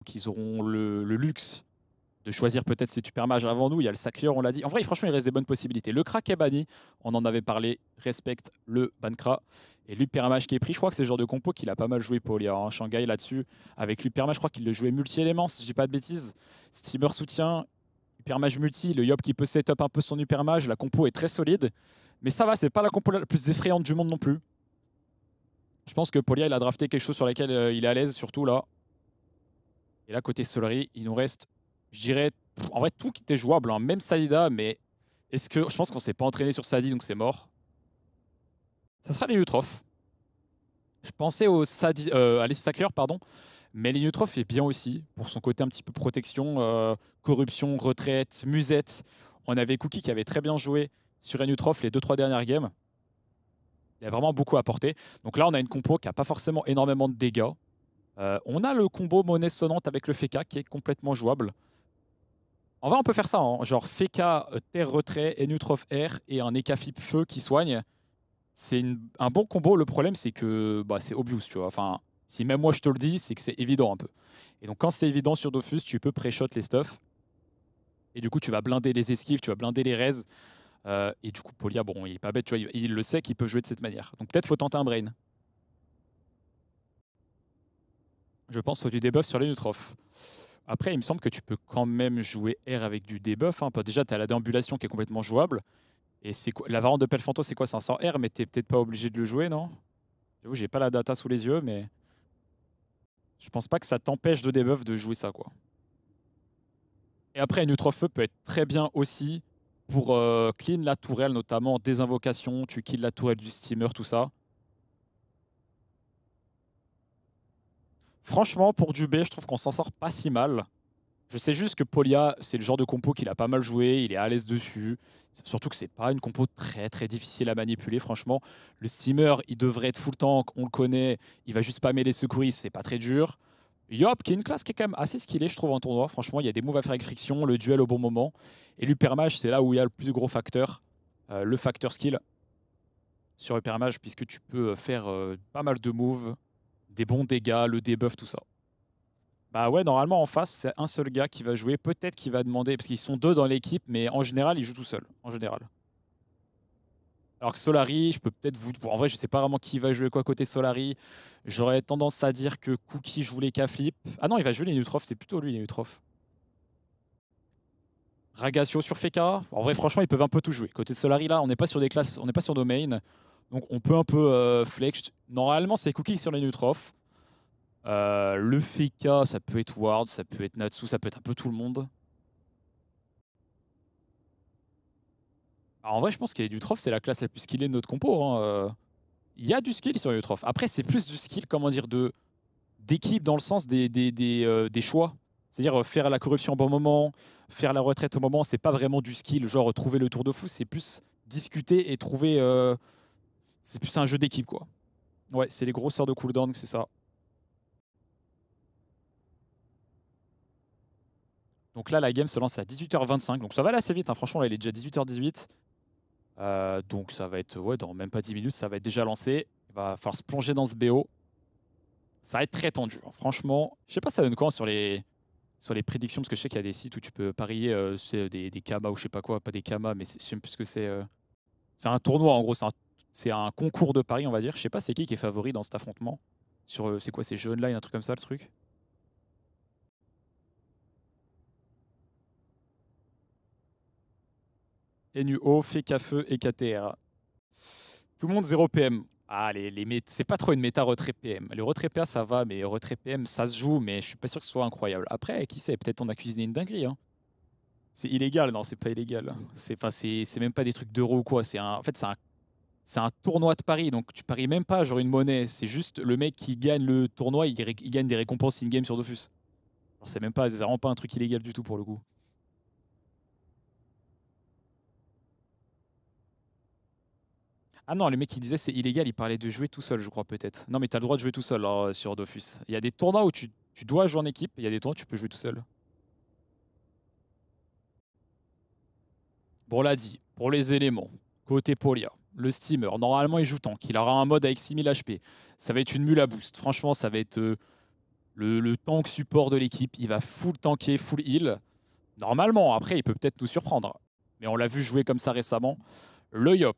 qu'ils auront le luxe de choisir peut-être ces super mages avant nous. Il y a le Sacrieur, on l'a dit. En vrai, franchement, il reste des bonnes possibilités. Le Kra qui est banni, on en avait parlé, respecte le ban Kra. Et l'Hypermage qui est pris, je crois que c'est le genre de compo qu'il a pas mal joué Polia. Hein. Shanghai là-dessus, avec l'Hypermage, je crois qu'il le jouait multi-éléments, si je dis pas de bêtises. Steamer soutien, Hypermage multi, le Yop qui peut setup un peu son Hypermage, la compo est très solide. Mais ça va, c'est pas la compo la plus effrayante du monde non plus. Je pense que Polia, il a drafté quelque chose sur lequel il est à l'aise, surtout là. Et là, côté Solary, il nous reste, je dirais, en vrai, tout qui était jouable, hein. Même Sadida, mais est-ce que. Je pense qu'on s'est pas entraîné sur Sadi, donc c'est mort. Ça sera les Neutrophes. Je pensais au Sadi, à l'Essacrieur, pardon, mais les Neutrophes est bien aussi, pour son côté un petit peu protection, corruption, retraite, musette. On avait Cookie qui avait très bien joué sur les Neutrophes les 2-3 dernières games. Il a vraiment beaucoup apporté. Donc là, on a une compo qui n'a pas forcément énormément de dégâts. On a le combo monnaie sonnante avec le Feka qui est complètement jouable. En vrai, on peut faire ça, hein. Genre Feka, terre retrait, et Neutroph air et un Ekafip feu qui soigne. C'est un bon combo. Le problème, c'est que bah, c'est obvious, tu vois. Enfin, si même moi je te le dis, c'est que c'est évident un peu. Et donc, quand c'est évident sur Dofus, tu peux pré-shot les stuffs. Et du coup, tu vas blinder les esquives, tu vas blinder les raises. Et du coup, Polia, bon, il est pas bête, tu vois. Il le sait qu'il peut jouer de cette manière. Donc, peut-être faut tenter un brain. Je pense qu'il faut du debuff sur les Neutroph. Après, il me semble que tu peux quand même jouer R avec du debuff. Hein. Déjà, tu as la déambulation qui est complètement jouable. Et c'est quoi la variante de Pelfanto, c'est quoi? C'est un 100 R, mais t'es peut-être pas obligé de le jouer, non? J'avoue, j'ai pas la data sous les yeux, mais je pense pas que ça t'empêche de debuff de jouer ça, quoi. Et après, Neutrofeu peut être très bien aussi pour clean la tourelle, notamment des invocations, tu kills la tourelle du steamer, tout ça. Franchement, pour du B, je trouve qu'on s'en sort pas si mal. Je sais juste que Polia, c'est le genre de compo qu'il a pas mal joué, il est à l'aise dessus. Surtout que c'est pas une compo très très difficile à manipuler, franchement. Le steamer, il devrait être full tank, on le connaît, il va juste spammer les secouristes, c'est pas très dur. Yop, qui est une classe qui est quand même assez skillée, je trouve, en tournoi. Franchement, il y a des moves à faire avec friction, le duel au bon moment. Et l'Hypermage, c'est là où il y a le plus gros facteur, le facteur skill sur Hypermage, puisque tu peux faire pas mal de moves, des bons dégâts, le debuff, tout ça. Bah ouais, normalement en face, c'est un seul gars qui va jouer. Peut-être qu'il va demander, parce qu'ils sont deux dans l'équipe, mais en général, il joue tout seul. En général. Alors que Solary, je peux peut-être vous. En vrai, je sais pas vraiment qui va jouer quoi côté Solary. J'aurais tendance à dire que Cookie joue les K-flip. Ah non, il va jouer les Neutroph, c'est plutôt lui les Neutroph. Ragatio sur Feka. En vrai, franchement, ils peuvent un peu tout jouer. Côté Solary, là, on n'est pas sur des classes, on n'est pas sur nos mains. Donc on peut un peu flex. Normalement, c'est Cookie sur les Neutroph. Le Feka, ça peut être Ward, ça peut être Natsu, ça peut être un peu tout le monde. Alors en vrai, je pense qu'il y a du Trof, c'est la classe la plus skillée de notre compo. Hein. Il y a du skill sur Utrof. Après, c'est plus du skill, comment dire, d'équipe dans le sens des choix. C'est-à-dire faire la corruption au bon moment, faire la retraite au moment, c'est pas vraiment du skill, genre trouver le tour de fou, c'est plus discuter et trouver. C'est plus un jeu d'équipe, quoi. Ouais, c'est les gros sorts de cooldown, c'est ça. Donc là, la game se lance à 18h25, donc ça va aller assez vite. Hein. Franchement, là, il est déjà 18h18. Donc ça va être, ouais, dans même pas 10 minutes, ça va être déjà lancé. Il va falloir se plonger dans ce BO. Ça va être très tendu. Hein. Franchement, je sais pas ça donne quoi sur les prédictions, parce que je sais qu'il y a des sites où tu peux parier c'est des kamas ou je sais pas quoi, pas des kamas, mais je sais même plus ce que c'est. C'est un tournoi en gros, c'est un concours de paris, on va dire. Je sais pas c'est qui est favori dans cet affrontement. Sur c'est quoi, c'est jeux online, un truc comme ça le truc. NUO, Fekafeu et KTR. Tout le monde 0 PM. Ah, c'est pas trop une méta retrait PM. Le retrait PA, ça va, mais retrait PM, ça se joue, mais je suis pas sûr que ce soit incroyable. Après, qui sait, peut-être on a cuisiné une dinguerie. Hein. C'est illégal, non, c'est pas illégal. C'est même pas des trucs d'euros ou quoi. En fait, c'est un tournoi de paris, donc tu paries même pas genre une monnaie. C'est juste le mec qui gagne le tournoi, il gagne des récompenses in-game sur Dofus. C'est vraiment pas un truc illégal du tout pour le coup. Ah non, le mec qui disait c'est illégal, il parlait de jouer tout seul, je crois peut-être. Non, mais t'as le droit de jouer tout seul alors, sur Dofus. Il y a des tournois où tu dois jouer en équipe, il y a des tournois où tu peux jouer tout seul. Bon, on l'a dit, pour les éléments, côté Polia, le steamer, normalement il joue tank, il aura un mode avec 6000 HP. Ça va être une mule à boost. Franchement, ça va être le tank support de l'équipe. Il va full tanker, full heal. Normalement, après, il peut peut-être nous surprendre. Mais on l'a vu jouer comme ça récemment. Le Yop,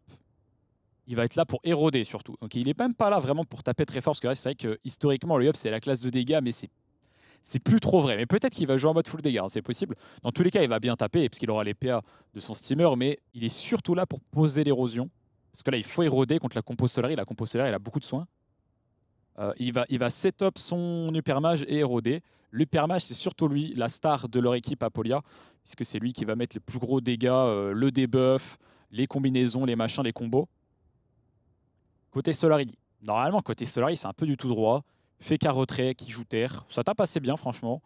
il va être là pour éroder surtout. Donc il est même pas là vraiment pour taper très fort. Parce que là, c'est vrai que historiquement, le Yop, c'est la classe de dégâts, mais c'est plus trop vrai. Mais peut-être qu'il va jouer en mode full dégâts, hein, c'est possible. Dans tous les cas, il va bien taper, parce qu'il aura les PA de son steamer, mais il est surtout là pour poser l'érosion. Parce que là, il faut éroder contre la compo Solary. La compo Solary, elle a beaucoup de soins. Il va set-up son Hypermage et éroder. L'Hypermage, c'est surtout lui, la star de leur équipe Apolia, puisque c'est lui qui va mettre les plus gros dégâts, le debuff, les combinaisons, les machins, les combos. Côté Solary, normalement, côté Solary, c'est un peu du tout droit. Fait qu'un retrait, qui joue terre. Ça tape assez bien, franchement.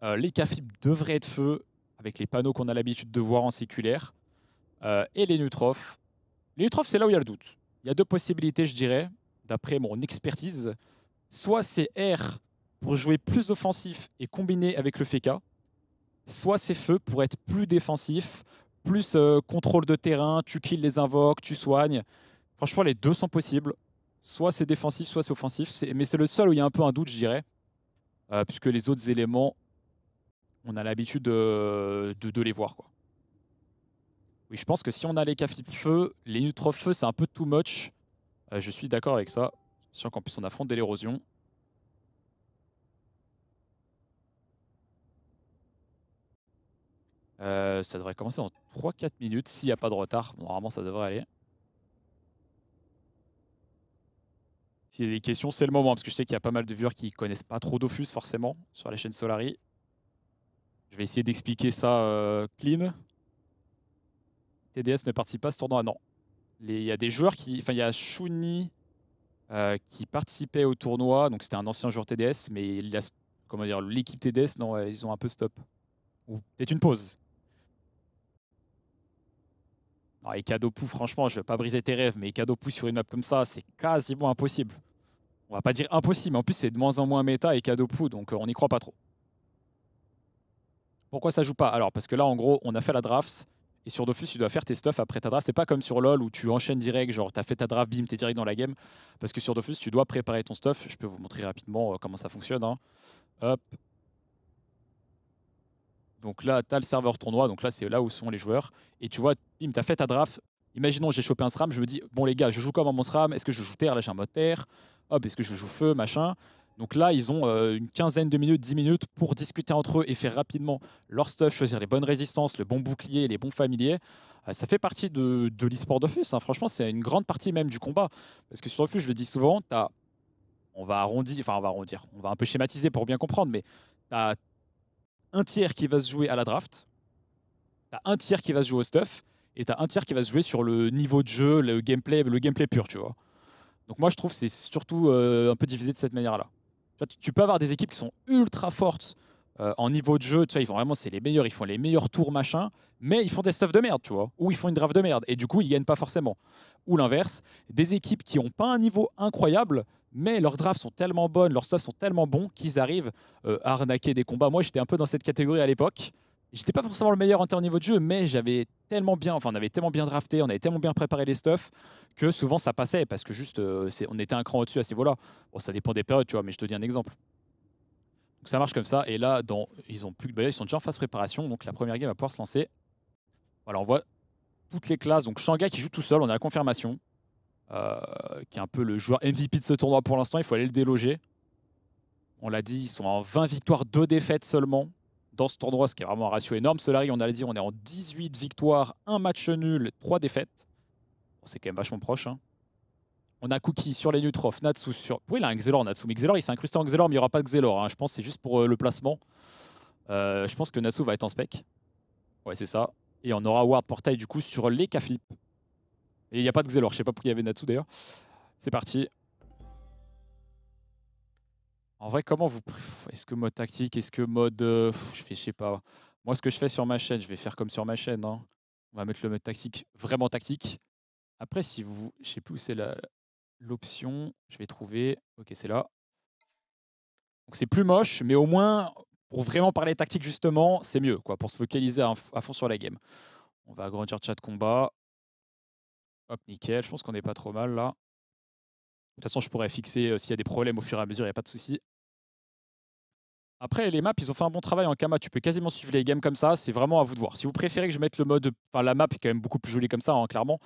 Les Cafib devraient être feu, avec les panneaux qu'on a l'habitude de voir en séculaire. Et les Neutrophes. Les Neutrophes, c'est là où il y a le doute. Il y a deux possibilités, je dirais, d'après mon expertise. Soit c'est R pour jouer plus offensif et combiner avec le Feka, soit c'est feu pour être plus défensif, plus contrôle de terrain, tu kills les invoques, tu soignes. Franchement, les deux sont possibles. Soit c'est défensif, soit c'est offensif. Mais c'est le seul où il y a un peu un doute, je dirais. Puisque les autres éléments, on a l'habitude de les voir, quoi. Oui, je pense que si on a les Cafib feu, les Neutrophes feu, c'est un peu too much. Je suis d'accord avec ça. Sachant qu'en plus, on affronte de l'érosion. Ça devrait commencer dans 3-4 minutes, s'il n'y a pas de retard. Bon, normalement, ça devrait aller. S'il y a des questions, c'est le moment, parce que je sais qu'il y a pas mal de viewers qui connaissent pas trop Dofus, forcément, sur la chaîne Solary. Je vais essayer d'expliquer ça clean. TDS ne participe pas à ce tournoi, non. Il y a des joueurs qui... Enfin, il y a Shuni qui participait au tournoi, donc c'était un ancien joueur TDS, mais il a... Comment dire, l'équipe TDS, non, ouais, ils ont un peu stop. Ou peut-être une pause. Non, et Kadopu, franchement, je vais pas briser tes rêves, mais Kadopu sur une map comme ça, c'est quasiment impossible. On va pas dire impossible, mais en plus c'est de moins en moins méta et Kadopu, donc on n'y croit pas trop. Pourquoi ça joue pas? Alors parce que là en gros on a fait la draft, et sur Dofus tu dois faire tes stuff après ta draft. C'est pas comme sur LoL où tu enchaînes direct, genre t'as fait ta draft, bim, t'es direct dans la game. Parce que sur Dofus tu dois préparer ton stuff. Je peux vous montrer rapidement comment ça fonctionne, hein. Hop. Donc là t'as le serveur tournoi, donc là c'est là où sont les joueurs. Et tu vois, bim, t'as fait ta draft. Imaginons j'ai chopé un SRAM, je me dis, bon les gars, je joue comment mon SRAM? Est-ce que je joue terre? Là j'ai un mode terre. Hop, est-ce que je joue feu, machin? Donc là, ils ont une quinzaine de minutes, 10 minutes pour discuter entre eux et faire rapidement leur stuff, choisir les bonnes résistances, le bon bouclier, les bons familiers. Ça fait partie de l'e-sport Dofus, hein. Franchement, c'est une grande partie même du combat. Parce que sur Dofus, je le dis souvent, on va arrondir, enfin on va arrondir, on va un peu schématiser pour bien comprendre, mais tu as un tiers qui va se jouer à la draft, tu as un tiers qui va se jouer au stuff, et tu as un tiers qui va se jouer sur le niveau de jeu, le gameplay pur, tu vois. Donc moi, je trouve que c'est surtout un peu divisé de cette manière-là. Tu peux avoir des équipes qui sont ultra fortes en niveau de jeu, tu vois, ils font vraiment, c'est les meilleurs, ils font les meilleurs tours, machin, mais ils font des stuff de merde, tu vois, ou ils font une draft de merde, et du coup, ils gagnent pas forcément. Ou l'inverse, des équipes qui ont pas un niveau incroyable, mais leurs drafts sont tellement bonnes, leurs stuff sont tellement bons qu'ils arrivent à arnaquer des combats. Moi, j'étais un peu dans cette catégorie à l'époque. J'étais pas forcément le meilleur en termes de niveau de jeu, mais j'avais tellement bien, enfin, on avait tellement bien drafté, on avait tellement bien préparé les stuffs que souvent ça passait parce que juste on était un cran au-dessus à ces niveaux-là. Bon, ça dépend des périodes, tu vois, mais je te dis un exemple. Donc ça marche comme ça. Et là, ils ont plus, bah, ils sont déjà en phase préparation, donc la première game va pouvoir se lancer. Voilà, on voit toutes les classes. Donc Shanghai qui joue tout seul, on a la confirmation, qui est un peu le joueur MVP de ce tournoi pour l'instant. Il faut aller le déloger. On l'a dit, ils sont en 20 victoires, 2 défaites seulement dans ce tournoi, ce qui est vraiment un ratio énorme. Solary, on a dit, on est en 18 victoires, 1 match nul, 3 défaites. Bon, c'est quand même vachement proche, hein. On a Cookie sur les Neutrophes, Natsu sur... Oui, il a un Xelor, Natsu. Mais Xelor, il s'est incrusté en Xelor, mais il n'y aura pas de Xelor, hein. Je pense que c'est juste pour le placement. Je pense que Natsu va être en spec. Ouais, c'est ça. Et on aura Ward Portail, du coup, sur les Caflip. Et il n'y a pas de Xelor. Je sais pas pourquoi il y avait Natsu, d'ailleurs. C'est parti. En vrai, comment vous... Est-ce que mode tactique? Est-ce que mode... je sais pas. Moi, ce que je fais sur ma chaîne, je vais faire comme sur ma chaîne, hein. On va mettre le mode tactique, vraiment tactique. Après, si vous... Je sais plus où c'est l'option. Je vais trouver... Ok, c'est là. Donc c'est plus moche, mais au moins, pour vraiment parler tactique justement, c'est mieux, quoi, pour se focaliser à fond sur la game. On va agrandir chat combat. Hop, nickel. Je pense qu'on n'est pas trop mal là. De toute façon, je pourrais fixer s'il y a des problèmes au fur et à mesure, il n'y a pas de souci. Après, les maps, ils ont fait un bon travail en Kama. Tu peux quasiment suivre les games comme ça. C'est vraiment à vous de voir. Si vous préférez que je mette le mode. Enfin, la map est quand même beaucoup plus jolie comme ça, hein, clairement.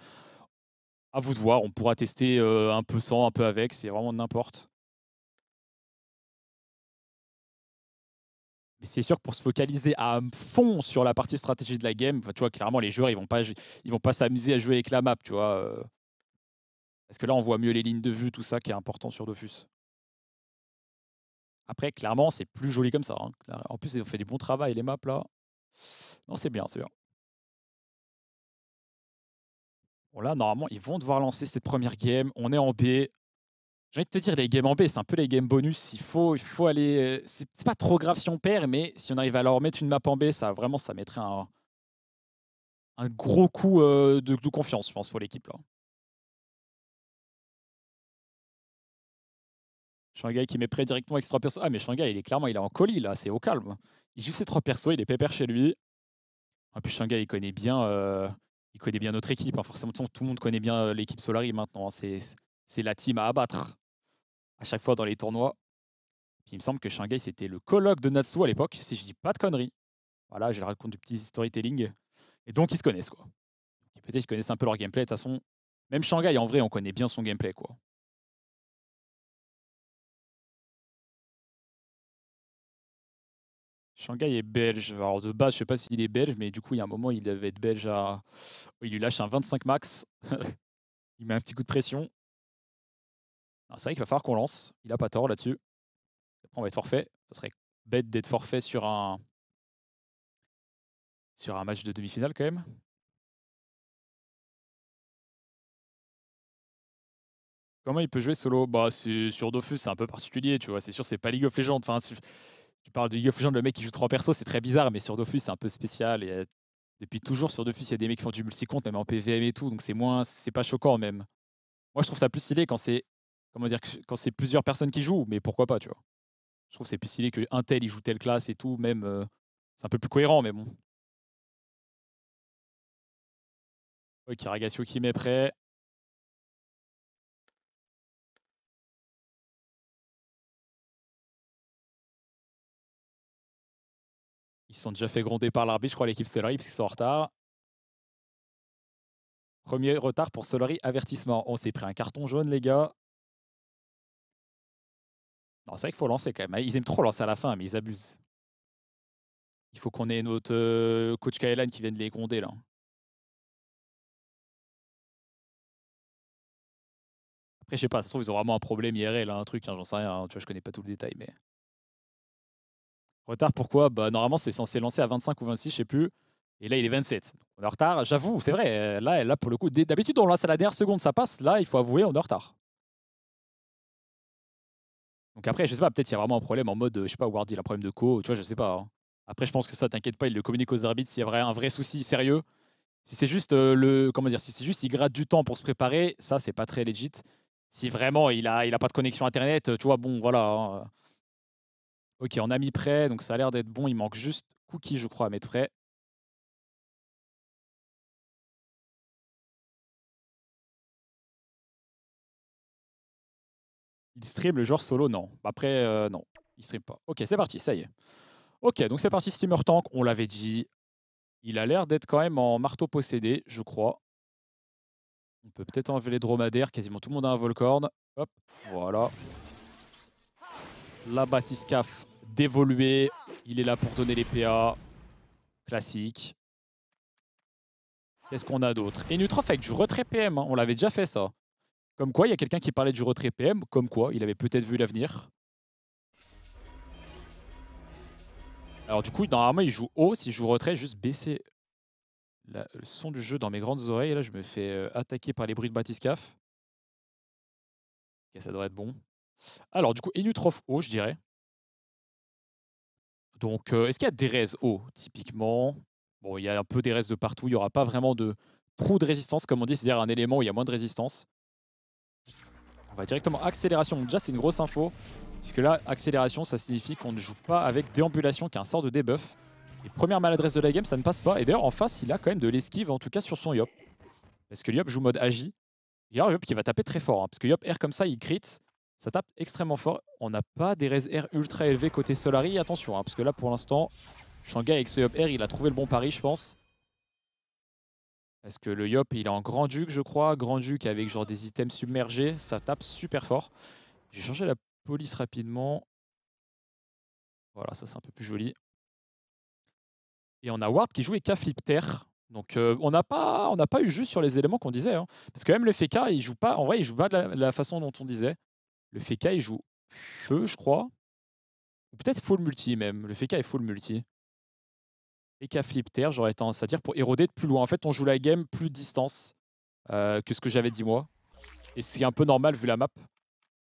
À vous de voir. On pourra tester un peu sans, un peu avec. C'est vraiment n'importe. Mais c'est sûr que pour se focaliser à fond sur la partie stratégie de la game, tu vois, clairement, les joueurs, ils vont pas s'amuser à jouer avec la map, tu vois. Parce que là, on voit mieux les lignes de vue, tout ça qui est important sur Dofus. Après, clairement, c'est plus joli comme ça, hein. En plus, ils ont fait du bon travail, les maps, là. Non, c'est bien, c'est bien. Bon, là, normalement, ils vont devoir lancer cette première game. On est en B. J'ai envie de te dire, les games en B, c'est un peu les games bonus. Il faut aller. C'est pas trop grave si on perd, mais si on arrive à leur mettre une map en B, ça vraiment, ça mettrait un gros coup de confiance, je pense, pour l'équipe, là. Shanghai qui met prêt directement avec ses 3 persos. Ah, mais Shanghai, il est en colis, là, c'est au calme. Il joue ses 3 persos, il est pépère chez lui. En plus, Shanghai, il connaît bien notre équipe, hein. Forcément, tout le monde connaît bien l'équipe Solari maintenant, hein. C'est la team à abattre à chaque fois dans les tournois. Puis il me semble que Shanghai, c'était le coloc de Natsu à l'époque, si je dis pas de conneries. Voilà, je raconte du petit storytelling. Et donc, ils se connaissent, quoi. Peut-être qu'ils connaissent un peu leur gameplay. De toute façon, même Shanghai, en vrai, on connaît bien son gameplay, quoi. Shanghai est belge. Alors, de base, je sais pas s'il est belge, mais du coup, il y a un moment, il devait être belge à. Il lui lâche un 25 max. Il met un petit coup de pression. C'est vrai qu'il va falloir qu'on lance. Il a pas tort là-dessus. Après, on va être forfait. Ce serait bête d'être forfait sur un match de demi-finale, quand même. Comment il peut jouer solo? Bah, sur Dofus, c'est un peu particulier, tu vois. C'est sûr, c'est pas League of Legends. Enfin, tu parles de League of Legends, le mec qui joue 3 persos, c'est très bizarre, mais sur Dofus, c'est un peu spécial. Et depuis toujours, sur Dofus, il y a des mecs qui font du multi-compte, même en PVM et tout, donc c'est pas choquant, même. Moi, je trouve ça plus stylé quand c'est, comment dire, quand c'est plusieurs personnes qui jouent, mais pourquoi pas, tu vois. Je trouve que c'est plus stylé qu'un tel, il joue telle classe et tout, même, c'est un peu plus cohérent, mais bon. Ok, Ragatio qui met prêt. Ils se sont déjà fait gronder par l'arbitre, je crois, l'équipe Solari, parce qu'ils sont en retard. Premier retard pour Solari, avertissement. On s'est pris un carton jaune, les gars. Non, c'est vrai qu'il faut lancer quand même. Ils aiment trop lancer à la fin, mais ils abusent. Il faut qu'on ait notre coach Kaelan qui vienne les gronder, là. Après, je sais pas, ça se trouve, ils ont vraiment un problème IRL, là, un truc, hein, j'en sais rien. Tu vois, je connais pas tout le détail, mais. Retard, pourquoi? Bah, normalement, c'est censé lancer à 25 ou 26, je sais plus. Et là, il est 27. On est en retard, j'avoue, c'est vrai. Là, pour le coup, d'habitude, on lance à la dernière seconde, ça passe. Là, il faut avouer, on est en retard. Donc après, je sais pas, peut-être il y a vraiment un problème en mode, je sais pas, Ward, il a un problème de co, tu vois, je sais pas, hein. Après, je pense que ça, t'inquiète pas, il le communique aux arbitres s'il y a un vrai souci sérieux. Si c'est juste comment dire, si c'est juste il gratte du temps pour se préparer, ça, c'est pas très legit. Si vraiment il a pas de connexion internet, tu vois, bon, voilà, hein. Ok, on a mis prêt, donc ça a l'air d'être bon. Il manque juste Cookie, je crois, à mettre prêt. Il stream le joueur solo, non. Après, non, il stream pas. Ok, c'est parti, ça y est. Ok, donc c'est parti, Steamer Tank, on l'avait dit. Il a l'air d'être quand même en marteau possédé, je crois. On peut peut-être enlever les dromadaires, quasiment tout le monde a un Volcorn. Hop, voilà. La Batiscaf dévoluée. Il est là pour donner les PA. Classique. Qu'est-ce qu'on a d'autre? Et Nutrof avec du retrait PM, hein. On l'avait déjà fait ça. Comme quoi, il y a quelqu'un qui parlait du retrait PM, comme quoi, il avait peut-être vu l'avenir. Alors du coup, normalement, il joue haut. Si je joue retrait, juste baisser le son du jeu dans mes grandes oreilles. Et là, je me fais attaquer par les bruits de batiscaf. Ok, ça devrait être bon. Alors du coup, Enutrof haut, je dirais. Donc, est-ce qu'il y a des res haut, typiquement? Bon, il y a un peu des res de partout. Il n'y aura pas vraiment de trou de résistance, comme on dit, c'est-à-dire un élément où il y a moins de résistance. On va directement accélération. Déjà, c'est une grosse info. Puisque là, accélération, ça signifie qu'on ne joue pas avec déambulation, qui est un sort de debuff. Et première maladresse de la game, ça ne passe pas. Et d'ailleurs, en face, il a quand même de l'esquive, en tout cas sur son Yop. Parce que Yop joue mode agi. Et alors, Yop qui va taper très fort, hein, parce que Yop R comme ça, il crit. Ça tape extrêmement fort. On n'a pas des res R ultra élevés côté Solari. Attention, hein, parce que là, pour l'instant, Shanghai avec ce Yop R, il a trouvé le bon pari, je pense. Parce que le Yop, il est en Grand Duc, je crois. Grand Duc avec genre des items submergés. Ça tape super fort. J'ai changé la police rapidement. Voilà, ça c'est un peu plus joli. Et on a Ward qui joue avec K-Flip Terre. Donc on n'a pas eu juste sur les éléments qu'on disait. Hein. Parce que même le Feka, il joue pas. En vrai, il joue pas de la façon dont on disait. Le Feka, il joue feu, je crois. Ou peut-être full multi même. Le Feka est full multi. Feka Flip Terre, j'aurais tendance à dire, pour éroder de plus loin. En fait, on joue la game plus distance que ce que j'avais dit moi. Et c'est un peu normal vu la map.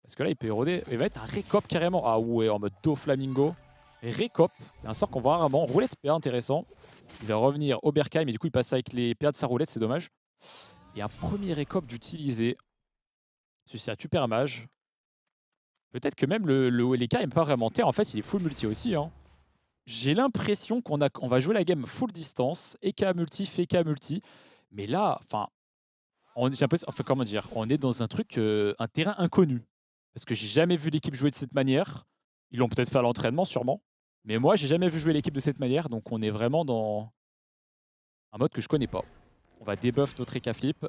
Parce que là, il peut éroder. Il va être un récop carrément. Ah ouais, en mode Do Flamingo. Récop, un sort qu'on voit rarement. Roulette PA intéressant. Il va revenir au Berkheim, mais du coup, il passe avec les PA de sa roulette, c'est dommage. Et un premier récop d'utiliser. Celui-ci a Super Mage. Peut-être que même les cas n'est pas vraiment terre. En fait, il est full multi aussi. Hein. J'ai l'impression qu'on va jouer la game full distance. EK multi, FK multi. Mais là, enfin, comment dire, on est dans un truc, un terrain inconnu. Parce que j'ai jamais vu l'équipe jouer de cette manière. Ils l'ont peut-être fait à l'entraînement, sûrement. Mais moi, j'ai jamais vu jouer l'équipe de cette manière. Donc, on est vraiment dans un mode que je connais pas. On va debuff notre EK flip.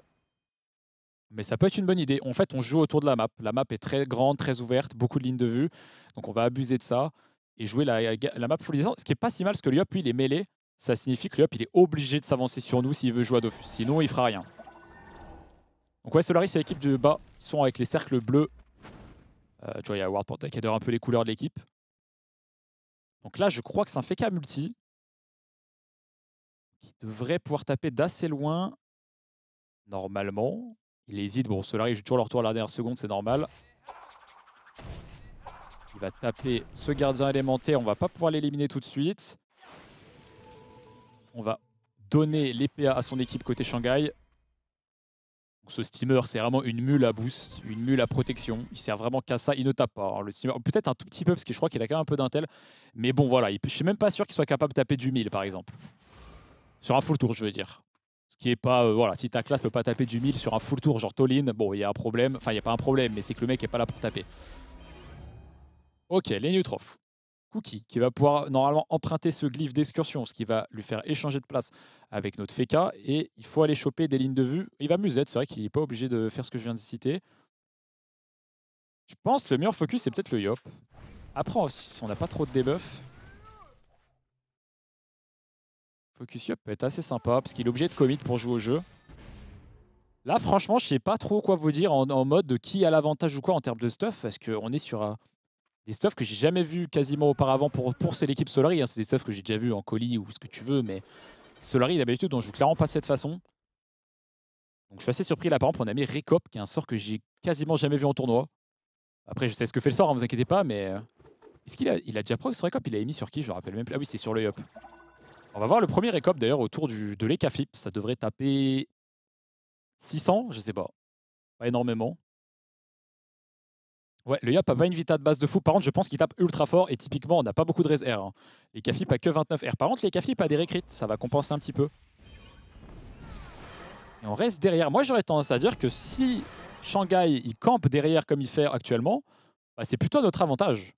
Mais ça peut être une bonne idée. En fait, on joue autour de la map. La map est très grande, très ouverte, beaucoup de lignes de vue. Donc, on va abuser de ça et jouer la map full distance. Ce qui est pas si mal, parce que le Yop, lui, il est mêlé. Ça signifie que le Yop, il est obligé de s'avancer sur nous s'il veut jouer à Dofus. Sinon, il fera rien. Donc, ouais, Solari, c'est l'équipe du bas. Ils sont avec les cercles bleus. Tu vois, il y a Ward Porta qui adore un peu les couleurs de l'équipe. Donc là, je crois que c'est un FK multi qui devrait pouvoir taper d'assez loin. Normalement. Il hésite. Bon, Solari joue toujours leur tour à la dernière seconde, c'est normal. Il va taper ce gardien élémentaire. On va pas pouvoir l'éliminer tout de suite. On va donner les PA à son équipe côté Shanghai. Donc, ce steamer, c'est vraiment une mule à boost, une mule à protection. Il sert vraiment qu'à ça. Il ne tape pas. Hein, le steamer, peut-être un tout petit peu, parce que je crois qu'il a quand même un peu d'intel. Mais bon, voilà. Je suis même pas sûr qu'il soit capable de taper du 1000, par exemple. Sur un full tour, je veux dire. Ce qui est pas... voilà, si ta classe peut pas taper du 1000 sur un full tour, genre Tolin, bon, il y a un problème. Enfin, il n'y a pas un problème, mais c'est que le mec est pas là pour taper. Ok, les Neutroph. Cookie, qui va pouvoir normalement emprunter ce glyphe d'excursion, ce qui va lui faire échanger de place avec notre Feka. Et il faut aller choper des lignes de vue. Il va musette, c'est vrai qu'il n'est pas obligé de faire ce que je viens de citer. Je pense que le meilleur focus, c'est peut-être le Yop. Après, si on n'a pas trop de debuff, focus Yop peut être assez sympa, parce qu'il est obligé de commit pour jouer au jeu. Là, franchement, je sais pas trop quoi vous dire en mode de qui a l'avantage ou quoi en termes de stuff, parce qu'on est sur des stuffs que j'ai jamais vu quasiment auparavant pour l'équipe Solari. Hein. C'est des stuffs que j'ai déjà vu en colis ou ce que tu veux, mais Solari, d'habitude, on joue clairement pas de cette façon. Donc je suis assez surpris là, par exemple, on a mis Recop, qui est un sort que j'ai quasiment jamais vu en tournoi. Après, je sais ce que fait le sort, hein, vous inquiétez pas, mais est-ce qu'il a déjà pro ce Recop? Il a mis sur qui? Je me rappelle même plus. Ah oui, c'est sur le Yop. On va voir le premier Recop d'ailleurs autour de l'EK flip. Ça devrait taper 600, je sais pas. Pas énormément. Ouais, le Yop a pas une vita de base de fou. Par contre, je pense qu'il tape ultra fort et typiquement, on n'a pas beaucoup de res R. Hein. Les K-Flip a que 29 R. Par contre, les K-Flip a des récrits. Ça va compenser un petit peu. Et on reste derrière. Moi, j'aurais tendance à dire que si Shanghai il campe derrière comme il fait actuellement, bah, c'est plutôt notre avantage.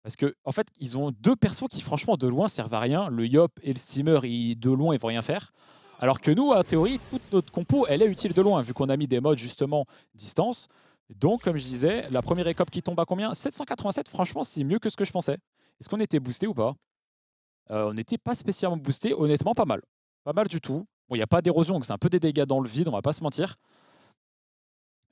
Parce que en fait, ils ont deux persos qui, franchement, de loin, servent à rien. Le Yop et le Steamer, de loin, ils vont rien faire. Alors que nous, en théorie, toute notre compo, elle est utile de loin, vu qu'on a mis des modes, justement, distance. Donc, comme je disais, la première récop qui tombe à combien? 787, franchement, c'est mieux que ce que je pensais. Est-ce qu'on était boosté ou pas? On n'était pas spécialement boosté, honnêtement, pas mal. Pas mal du tout. Bon, il n'y a pas d'érosion, donc c'est un peu des dégâts dans le vide, on va pas se mentir.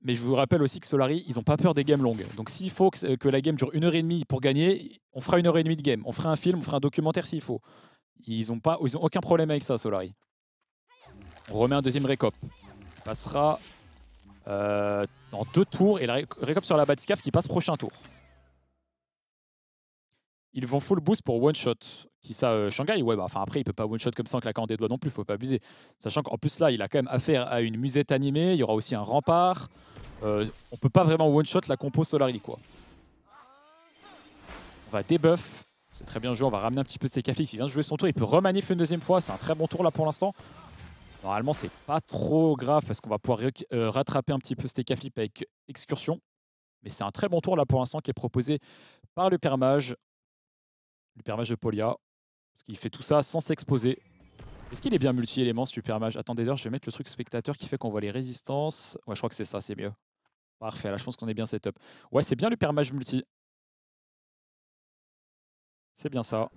Mais je vous rappelle aussi que Solari, ils n'ont pas peur des games longues. Donc s'il faut que la game dure 1h30 pour gagner, on fera 1h30 de game. On fera un film, on fera un documentaire s'il faut. Ils ont aucun problème avec ça, Solari. On remet un deuxième récop. Il passera dans 2 tours et la récop sur la Batiscaf qui passe prochain tour. Ils vont full boost pour one shot. Qui ça, Shanghai? Ouais, bah, enfin après, il peut pas one shot comme ça en claquant des doigts non plus, faut pas abuser. Sachant qu'en plus là, il a quand même affaire à une musette animée, il y aura aussi un rempart. On peut pas vraiment one shot la compo Solari, quoi. On va debuff. C'est très bien joué, on va ramener un petit peu ses K-Flip. Il vient de jouer son tour, il peut remanif une deuxième fois. C'est un très bon tour là pour l'instant. Normalement, c'est pas trop grave parce qu'on va pouvoir rattraper un petit peu ses K-Flip avec excursion. Mais c'est un très bon tour là pour l'instant qui est proposé par le Permage. Le Permage de Polia. Parce qu'il fait tout ça sans s'exposer. Est-ce qu'il est bien multi-éléments ce Supermage? Attendez d'ailleurs, je vais mettre le truc spectateur qui fait qu'on voit les résistances. Ouais, je crois que c'est ça, c'est mieux. Parfait, là je pense qu'on est bien setup. Ouais, c'est bien le Permage multi. C'est bien ça.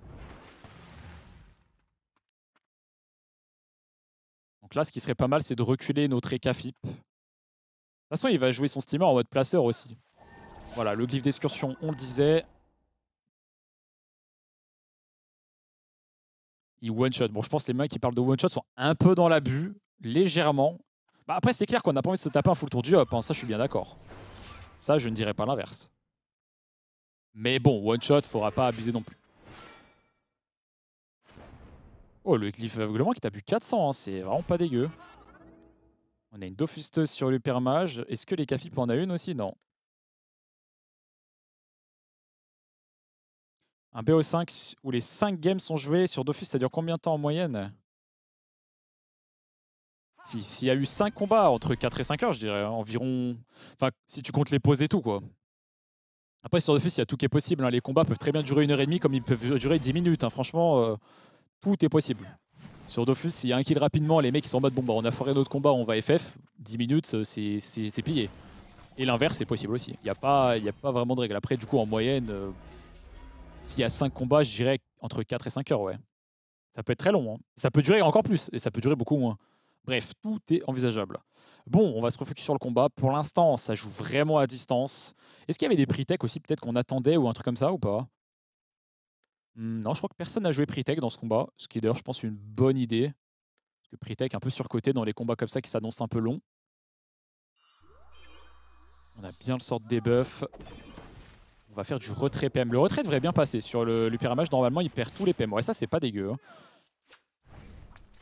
Donc là, ce qui serait pas mal, c'est de reculer notre Ekafip. De toute façon, il va jouer son steamer en mode placeur aussi. Voilà, le glyphe d'excursion, on le disait. Il one-shot. Bon, je pense que les mecs qui parlent de one-shot sont un peu dans l'abus, légèrement. Bah après, c'est clair qu'on n'a pas envie de se taper un full tour du hop, hein. Ça, je suis bien d'accord. Ça, je ne dirais pas l'inverse. Mais bon, one-shot, faudra pas abuser non plus. Oh, le glyphe aveuglement qui tape du 400, hein, c'est vraiment pas dégueu. On a une Dofusteuse sur le Permage. Est-ce que les Cafip en a une aussi? Non. Un BO5 où les 5 games sont joués sur Dofus, ça dure combien de temps en moyenne? S'il y a eu 5 combats entre 4 et 5 heures, je dirais environ... Enfin, si tu comptes les pauses et tout, quoi. Après, sur Dofus, il y a tout qui est possible, hein. Les combats peuvent très bien durer 1h30 comme ils peuvent durer 10 minutes, hein. Franchement, tout est possible. Sur Dofus, s'il y a un kill rapidement, les mecs ils sont en mode bon bah on a foiré notre combat, on va FF, 10 minutes c'est plié. Et l'inverse c'est possible aussi. Il n'y a pas vraiment de règle. Après du coup en moyenne, s'il y a 5 combats, je dirais entre 4 et 5 heures, ouais. Ça peut être très long, hein. Ça peut durer encore plus et ça peut durer beaucoup moins. Bref, tout est envisageable. Bon, on va se refocus sur le combat. Pour l'instant, ça joue vraiment à distance. Est-ce qu'il y avait des pre-tech aussi peut-être qu'on attendait ou un truc comme ça ou pas? Non, je crois que personne n'a joué pre-tech dans ce combat, ce qui est d'ailleurs je pense une bonne idée. Parce que pre-tech un peu surcoté dans les combats comme ça qui s'annoncent un peu longs. On a bien le sort de debuff. On va faire du retrait PM. Le retrait devrait bien passer. Sur le Pyramage, normalement, il perd tous les PM. Ouais, ça, c'est pas dégueu, hein.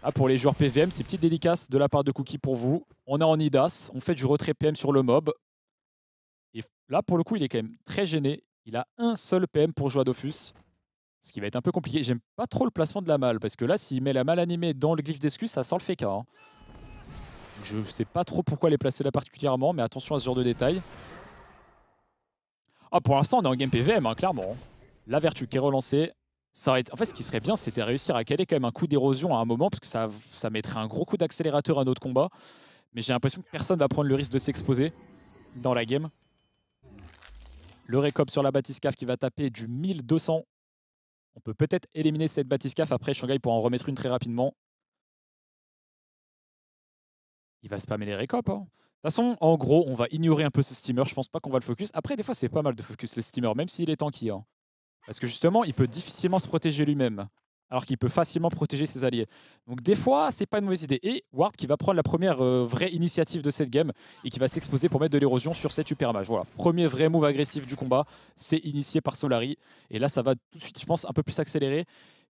Ah, pour les joueurs PVM, c'est petite dédicace de la part de Cookie pour vous. On est en IDAS, on fait du retrait PM sur le mob. Et là, pour le coup, il est quand même très gêné. Il a un seul PM pour jouer à Dofus. Ce qui va être un peu compliqué. J'aime pas trop le placement de la malle. Parce que là, s'il met la malle animée dans le glyphe d'excuse, ça sent le FK, hein. Je sais pas trop pourquoi les placer là particulièrement, mais attention à ce genre de détails. Ah, pour l'instant, on est en game PVM, hein, clairement. La vertu qui est relancée. Ça aurait été... En fait, ce qui serait bien, c'était réussir à caler quand même un coup d'érosion à un moment, parce que ça mettrait un gros coup d'accélérateur à notre combat. Mais j'ai l'impression que personne va prendre le risque de s'exposer dans la game. Le récop sur la Batiscaf qui va taper du 1200. On peut peut-être éliminer cette Batiscaf. Après, Shanghai pourra en remettre une très rapidement. Il va spammer les récops, hein. De toute façon, en gros, on va ignorer un peu ce steamer. Je pense pas qu'on va le focus. Après, des fois, c'est pas mal de focus le steamer, même s'il est tanky, hein. Parce que justement, il peut difficilement se protéger lui-même, alors qu'il peut facilement protéger ses alliés. Donc des fois, c'est pas une mauvaise idée. Et Ward qui va prendre la première vraie initiative de cette game et qui va s'exposer pour mettre de l'érosion sur cette Super Mage. Voilà, premier vrai move agressif du combat, c'est initié par Solari. Et là, ça va tout de suite, je pense, un peu plus accélérer,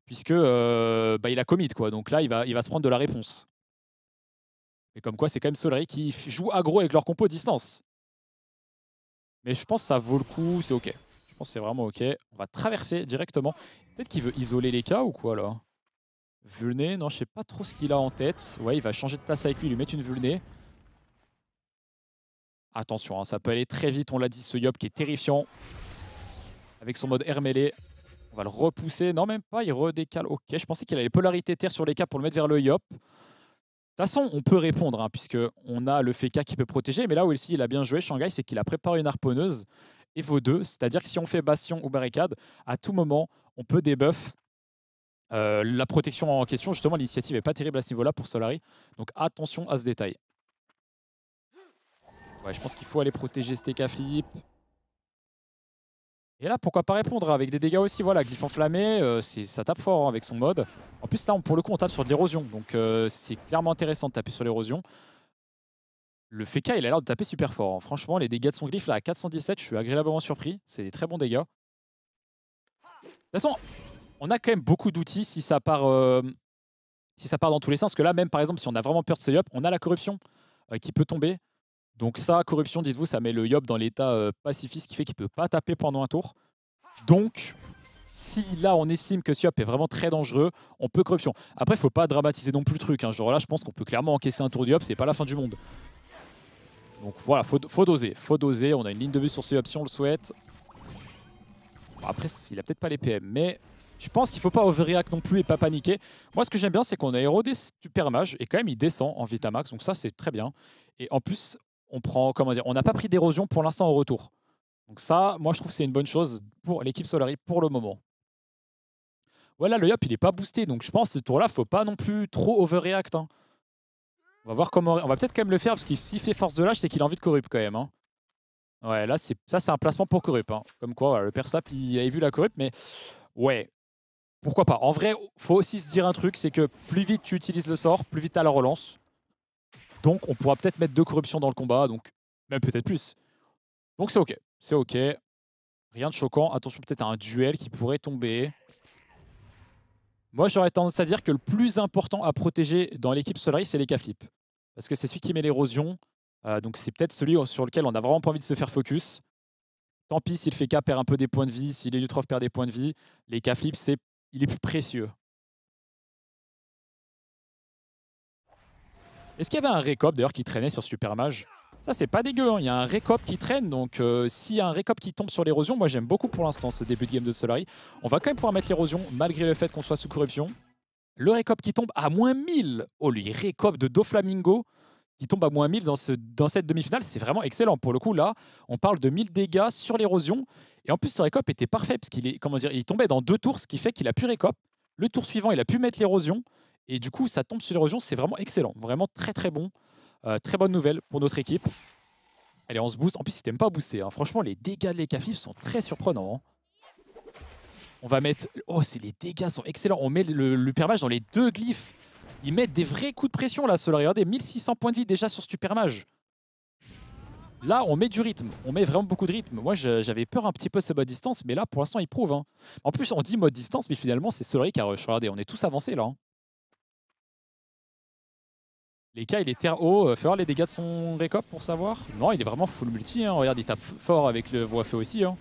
puisque il a commit, quoi. Donc là, il va se prendre de la réponse. Et comme quoi, c'est quand même Solari qui joue aggro avec leur compo distance. Mais je pense que ça vaut le coup, c'est ok. Je pense que c'est vraiment ok. On va traverser directement. Peut-être qu'il veut isoler les cas ou quoi là? Vulné, non, je sais pas trop ce qu'il a en tête. Ouais, il va changer de place avec lui, lui mettre une vulné. Attention, hein, ça peut aller très vite, on l'a dit, ce Yop qui est terrifiant. Avec son mode air mêlé. On va le repousser. Non, même pas, il redécale. Ok, je pensais qu'il avait polarité terre sur les cas pour le mettre vers le Yop. De toute façon, on peut répondre, hein, puisqu'on a le Feka qui peut protéger. Mais là où il a bien joué, Shanghai, c'est qu'il a préparé une harponneuse et vos deux. C'est-à-dire que si on fait bastion ou barricade, à tout moment, on peut débuff la protection en question. Justement, l'initiative n'est pas terrible à ce niveau-là pour Solari. Donc attention à ce détail. Ouais, je pense qu'il faut aller protéger Steka Flip. Et là, pourquoi pas répondre avec des dégâts aussi. Voilà, glyphe enflammé, ça tape fort, hein, avec son mode. En plus, là, pour le coup, on tape sur de l'érosion. Donc c'est clairement intéressant de taper sur l'érosion. Le Feka, il a l'air de taper super fort, hein. Franchement, les dégâts de son glyphe là à 417, je suis agréablement surpris. C'est des très bons dégâts. De toute façon, on a quand même beaucoup d'outils si ça part dans tous les sens. Parce que là, même par exemple, si on a vraiment peur de ce Yop, on a la corruption qui peut tomber. Donc ça, corruption, dites-vous, ça met le Yop dans l'état pacifiste, ce qui fait qu'il ne peut pas taper pendant un tour. Donc, si là, on estime que ce Yop est vraiment très dangereux, on peut corruption. Après, il ne faut pas dramatiser non plus le truc, hein. Genre là, je pense qu'on peut clairement encaisser un tour de Yop, c'est pas la fin du monde. Donc voilà, faut doser. Faut doser. On a une ligne de vue sur ce hub si on le souhaite. Bon, après, il a peut-être pas les PM, mais je pense qu'il faut pas overreact non plus et pas paniquer. Moi, ce que j'aime bien, c'est qu'on a érodé Super Mage et quand même, il descend en Vitamax. Donc ça, c'est très bien. Et en plus, on prend, comment dire, on n'a pas pris d'érosion pour l'instant au retour. Donc ça, moi, je trouve que c'est une bonne chose pour l'équipe Solari pour le moment. Voilà, le Yop, il est pas boosté. Donc je pense que ce tour-là, faut pas non plus trop overreact. Hein. On va voir comment. On va peut-être quand même le faire parce qu'il s'il fait force de lâche, c'est qu'il a envie de corrupt quand même. Hein. Ouais, là, ça, c'est un placement pour corrupt. Hein. Comme quoi, voilà, le Persap, il avait vu la corrupt, mais ouais, pourquoi pas. En vrai, faut aussi se dire un truc, c'est que plus vite tu utilises le sort, plus vite tu as la relance. Donc, on pourra peut-être mettre 2 corruptions dans le combat, donc même peut-être plus. Donc, c'est OK. C'est OK. Rien de choquant. Attention peut-être à un duel qui pourrait tomber. Moi, j'aurais tendance à dire que le plus important à protéger dans l'équipe Solari, c'est les K-Flip. Parce que c'est celui qui met l'érosion. Donc, c'est peut-être celui sur lequel on n'a vraiment pas envie de se faire focus. Tant pis s'il fait K perd un peu des points de vie, s'il est Lutrof perd des points de vie. Les K-Flip, il est plus précieux. Est-ce qu'il y avait un récop d'ailleurs qui traînait sur Super Mage? Ça, c'est pas dégueu, hein. Il y a un récop qui traîne, donc s'il y a un récop qui tombe sur l'érosion, moi j'aime beaucoup pour l'instant ce début de game de Solari. On va quand même pouvoir mettre l'érosion, malgré le fait qu'on soit sous corruption. Le récop qui tombe à moins 1000. Oh, le récop de Doflamingo qui tombe à moins 1000 dans cette demi-finale, c'est vraiment excellent. Pour le coup, là, on parle de 1000 dégâts sur l'érosion. Et en plus, ce récop était parfait, parce qu'il est, comment dire, il tombait dans 2 tours, ce qui fait qu'il a pu récop. Le tour suivant, il a pu mettre l'érosion. Et du coup, ça tombe sur l'érosion, c'est vraiment excellent. Vraiment très très bon. Très bonne nouvelle pour notre équipe. Allez, on se booste. En plus, il t'aime pas booster. Hein. Franchement, les dégâts de l'Ekafif sont très surprenants. Hein. On va mettre... Oh, les dégâts sont excellents. On met le permage dans les 2 glyphes. Ils mettent des vrais coups de pression là, Solari. Regardez, 1600 points de vie déjà sur Super Mage. Là, on met du rythme. On met vraiment beaucoup de rythme. Moi, j'avais peur un petit peu de ce mode distance, mais là, pour l'instant, il prouve. Hein. En plus, on dit mode distance, mais finalement, c'est Solari qui a rush. Regardez, on est tous avancés là. Hein. Les cas, il est terre haut. Fais voir les dégâts de son récop pour savoir. Non, il est vraiment full multi. Hein. Regarde, il tape fort avec le voie-feu aussi. Hein.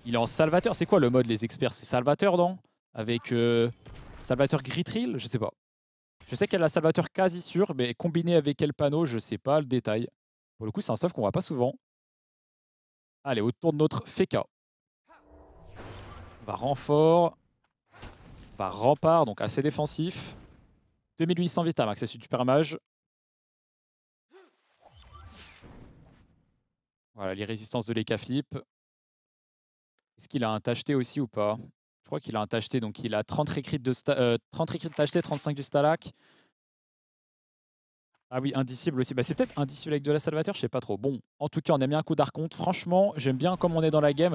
Il est en salvateur. C'est quoi le mode, les experts? C'est salvateur, non? Avec salvateur Gritril? Je sais pas. Je sais qu'elle a salvateur quasi sûr, mais combiné avec quel panneau, je sais pas le détail. Pour le coup, c'est un stuff qu'on voit pas souvent. Allez, autour de notre Feka. On va renfort. On va rempart, donc assez défensif. 2800 Vitamax, c'est super mage. Voilà, les résistances de l'Ekaflip. Est-ce qu'il a un tacheté aussi ou pas? Je crois qu'il a un tacheté, donc il a 30 récrits de tacheté, 35 du Stalak. Ah oui, indicible aussi. Bah, c'est peut-être indicible avec de la Salvateur, je sais pas trop. Bon, en tout cas, on a mis un coup d'archonte. Franchement, j'aime bien comme on est dans la game.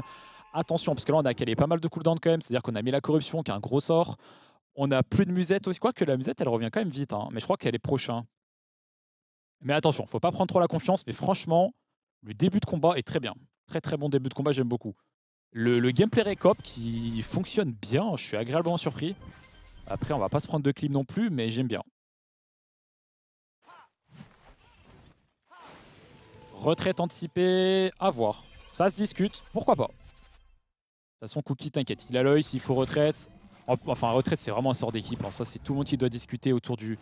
Attention, parce que là, on a calé pas mal de cooldowns quand même. C'est-à-dire qu'on a mis la corruption, qui est un gros sort. On a plus de musette aussi. Quoi que la musette, elle revient quand même vite. Hein. Mais je crois qu'elle est prochain. Mais attention, faut pas prendre trop la confiance. Mais franchement, le début de combat est très bien. Très très bon début de combat, j'aime beaucoup. Le gameplay récop qui fonctionne bien. Je suis agréablement surpris. Après, on va pas se prendre de clip non plus, mais j'aime bien. Retraite anticipée, à voir. Ça se discute, pourquoi pas. De toute façon, Cookie, t'inquiète, il a l'œil, s'il faut retraite. Enfin, retraite, c'est vraiment un sort d'équipe. Hein. Ça, c'est tout le monde qui doit discuter autour du...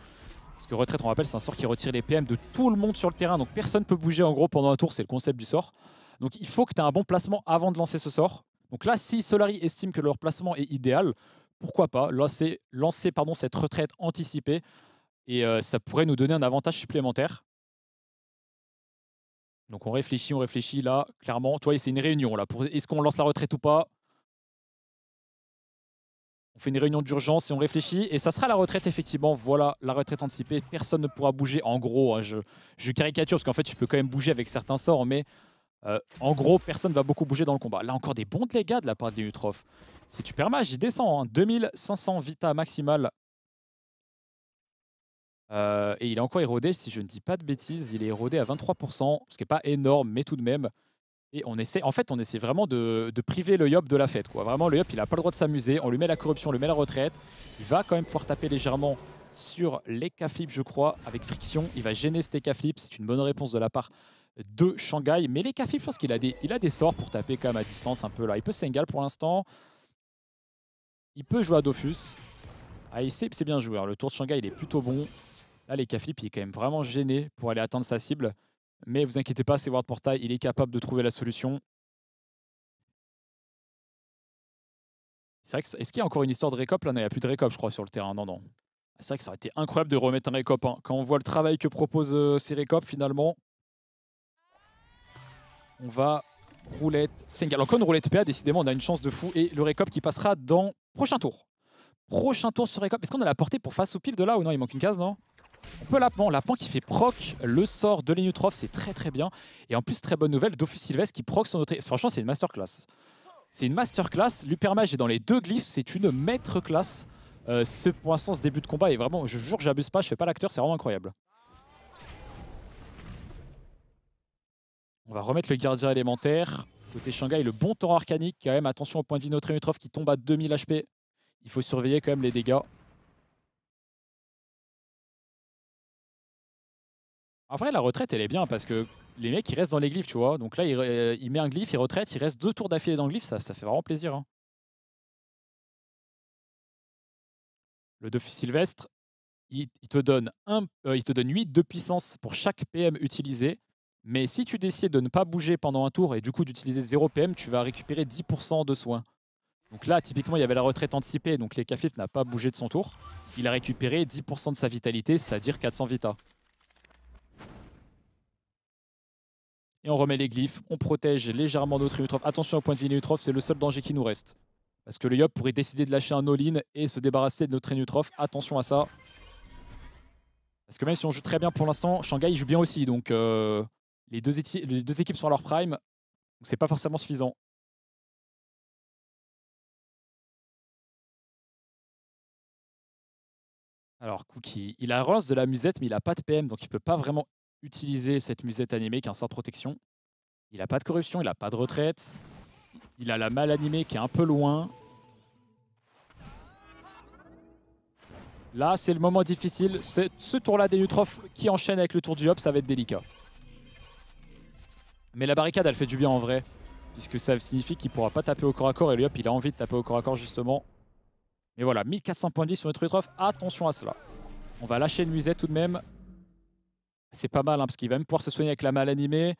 Parce que retraite, on rappelle, c'est un sort qui retire les PM de tout le monde sur le terrain. Donc personne ne peut bouger en gros pendant un tour, c'est le concept du sort. Donc il faut que tu aies un bon placement avant de lancer ce sort. Donc là, si Solari estime que leur placement est idéal, pourquoi pas lancer cette retraite anticipée. Et ça pourrait nous donner un avantage supplémentaire. Donc on réfléchit là, clairement. Tu vois, c'est une réunion là. Est-ce qu'on lance la retraite ou pas? On fait une réunion d'urgence et on réfléchit. Et ça sera la retraite, effectivement. Voilà, la retraite anticipée. Personne ne pourra bouger. En gros, hein, je caricature parce qu'en fait, tu peux quand même bouger avec certains sorts. Mais en gros, personne ne va beaucoup bouger dans le combat. Là, encore des bons dégâts de la part de Lutrof. C'est super mage, il descend. Hein, 2500 vita maximal. Et il est encore érodé, si je ne dis pas de bêtises. Il est érodé à 23%, ce qui n'est pas énorme, mais tout de même. Et on essaie vraiment de priver le Yop de la fête. Quoi. Vraiment, le Yop, il n'a pas le droit de s'amuser. On lui met la corruption, on lui met la retraite. Il va quand même pouvoir taper légèrement sur l'Ekaflip, je crois, avec friction. Il va gêner cet Ekaflip. C'est une bonne réponse de la part de Shanghai. Mais l'Ekaflip, je pense qu'il a des sorts pour taper quand même à distance un peu là. Il peut Sengal pour l'instant. Il peut jouer à Dofus. Ah, c'est bien joué. Alors, le tour de Shanghai, il est plutôt bon. Là, l'Ekaflip, il est quand même vraiment gêné pour aller atteindre sa cible. Mais vous inquiétez pas, c'est Ward Portail, il est capable de trouver la solution. C'est vrai que est-ce qu'il y a encore une histoire de récop? Là, non, il n'y a plus de récop, je crois, sur le terrain. Non, non. C'est vrai que ça aurait été incroyable de remettre un récop, hein. Quand on voit le travail que proposent ces récops, finalement, on va roulette single. Encore une roulette PA, décidément, on a une chance de fou. Et le récop qui passera dans prochain tour. Prochain tour sur récop. Est-ce qu'on a la portée pour face au pile de là ou non? Il manque une case, non? On peut Lappan. Lappan qui fait proc le sort de l'Enutrof, c'est très très bien. Et en plus, très bonne nouvelle, Dofus Sylvestre qui proc son autre. Franchement, c'est une masterclass. C'est une masterclass. L'Hypermage est dans les deux glyphes, c'est une maître classe. Pour l'instant, ce début de combat est vraiment, je jure que j'abuse pas, je fais pas l'acteur, c'est vraiment incroyable. On va remettre le gardien élémentaire. Côté Shanghai, le bon torrent arcanique quand même. Attention au point de vie de notre Enutrof qui tombe à 2000 HP. Il faut surveiller quand même les dégâts. En vrai, la retraite, elle est bien parce que les mecs, ils restent dans les glyphes, tu vois. Donc là, il met un glyphe, il retraite, il reste 2 tours d'affilée dans le glyphe, ça fait vraiment plaisir, hein. Le Dofus Sylvestre, il te donne 8 de puissance pour chaque PM utilisé. Mais si tu décides de ne pas bouger pendant un tour et du coup d'utiliser 0 PM, tu vas récupérer 10% de soins. Donc là, typiquement, il y avait la retraite anticipée, donc les Cafif n'a pas bougé de son tour. Il a récupéré 10% de sa vitalité, c'est-à-dire 400 vita. Et on remet les glyphes, on protège légèrement notre Enutrof. Attention au point de vie Enutrof, c'est le seul danger qui nous reste. Parce que le Yop pourrait décider de lâcher un all-in et se débarrasser de notre Enutrof. Attention à ça. Parce que même si on joue très bien pour l'instant, Shanghai joue bien aussi. Donc les deux équipes sont à leur prime. Donc c'est pas forcément suffisant. Alors Cookie, il a relance de la musette, mais il n'a pas de PM. Donc il peut pas vraiment utiliser cette musette animée qui est un sort de protection. Il n'a pas de corruption, il n'a pas de retraite. Il a la mal animée qui est un peu loin. Là, c'est le moment difficile. Ce tour-là d'Enutrof qui enchaîne avec le tour du Hop, ça va être délicat. Mais la barricade, elle fait du bien en vrai. Puisque ça signifie qu'il ne pourra pas taper au corps à corps. Et le Hop, il a envie de taper au corps à corps justement. Mais voilà, 1400 points de vie sur notre Enutrof. Attention à cela. On va lâcher une musette tout de même. C'est pas mal, hein, parce qu'il va même pouvoir se soigner avec la mal animée.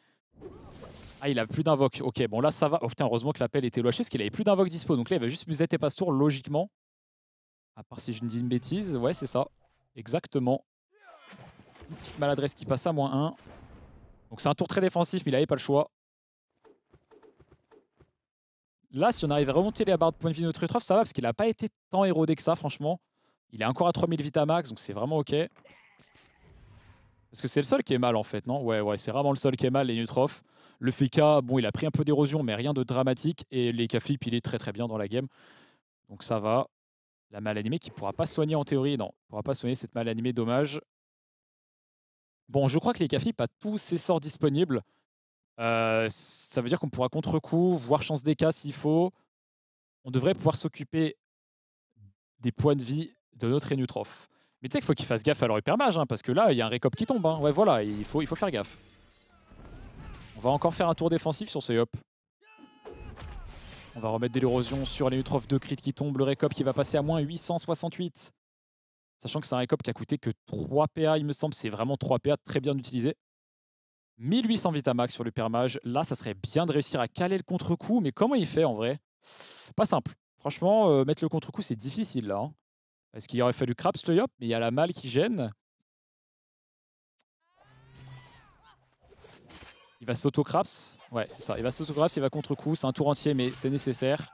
Ah, il a plus d'invoque. Ok, bon là, ça va. Oh putain, heureusement que l'appel était lâché, parce qu'il avait plus d'invoque dispo. Donc là, il va juste musette et passe tour, logiquement. À part si je ne dis une bêtise. Ouais, c'est ça. Exactement. Une petite maladresse qui passe à -1. Donc c'est un tour très défensif, mais il n'avait pas le choix. Là, si on arrive à remonter les barres de points de vie de notre Enutrof, ça va, parce qu'il n'a pas été tant érodé que ça, franchement. Il est encore à 3000 vita max, donc c'est vraiment ok. Parce que c'est le seul qui est mal, en fait, non? Ouais, ouais, c'est vraiment le seul qui est mal, les Enutrof. Le Feka, bon, il a pris un peu d'érosion, mais rien de dramatique. Et les Cafip, il est très très bien dans la game. Donc ça va. La mal animée qui ne pourra pas soigner en théorie. Non, il ne pourra pas soigner cette mal animée, dommage. Bon, je crois que les Cafip a tous ses sorts disponibles. Ça veut dire qu'on pourra contre-coup, voire chance des cas s'il faut. On devrait pouvoir s'occuper des points de vie de notre Enutrof. Mais tu sais qu'il faut qu'il fasse gaffe à leur hypermage, hein, parce que là, il y a un récop qui tombe. Hein. Ouais, voilà, il faut faire gaffe. On va encore faire un tour défensif sur ce Hop. On va remettre de l'érosion sur l'Enutrof de crit qui tombe. Le récop qui va passer à -868. Sachant que c'est un récop qui a coûté que 3 PA, il me semble. C'est vraiment 3 PA très bien utilisé. 1800 Vitamax sur le permage. Là, ça serait bien de réussir à caler le contre-coup. Mais comment il fait en vrai? Pas simple. Franchement, mettre le contre-coup, c'est difficile là. Hein. Parce qu'il aurait fallu Craps le Yop, mais il y a la malle qui gêne. Il va s'auto-Craps. Ouais, c'est ça. Il va s'auto-Craps, il va contre-coup. C'est un tour entier, mais c'est nécessaire.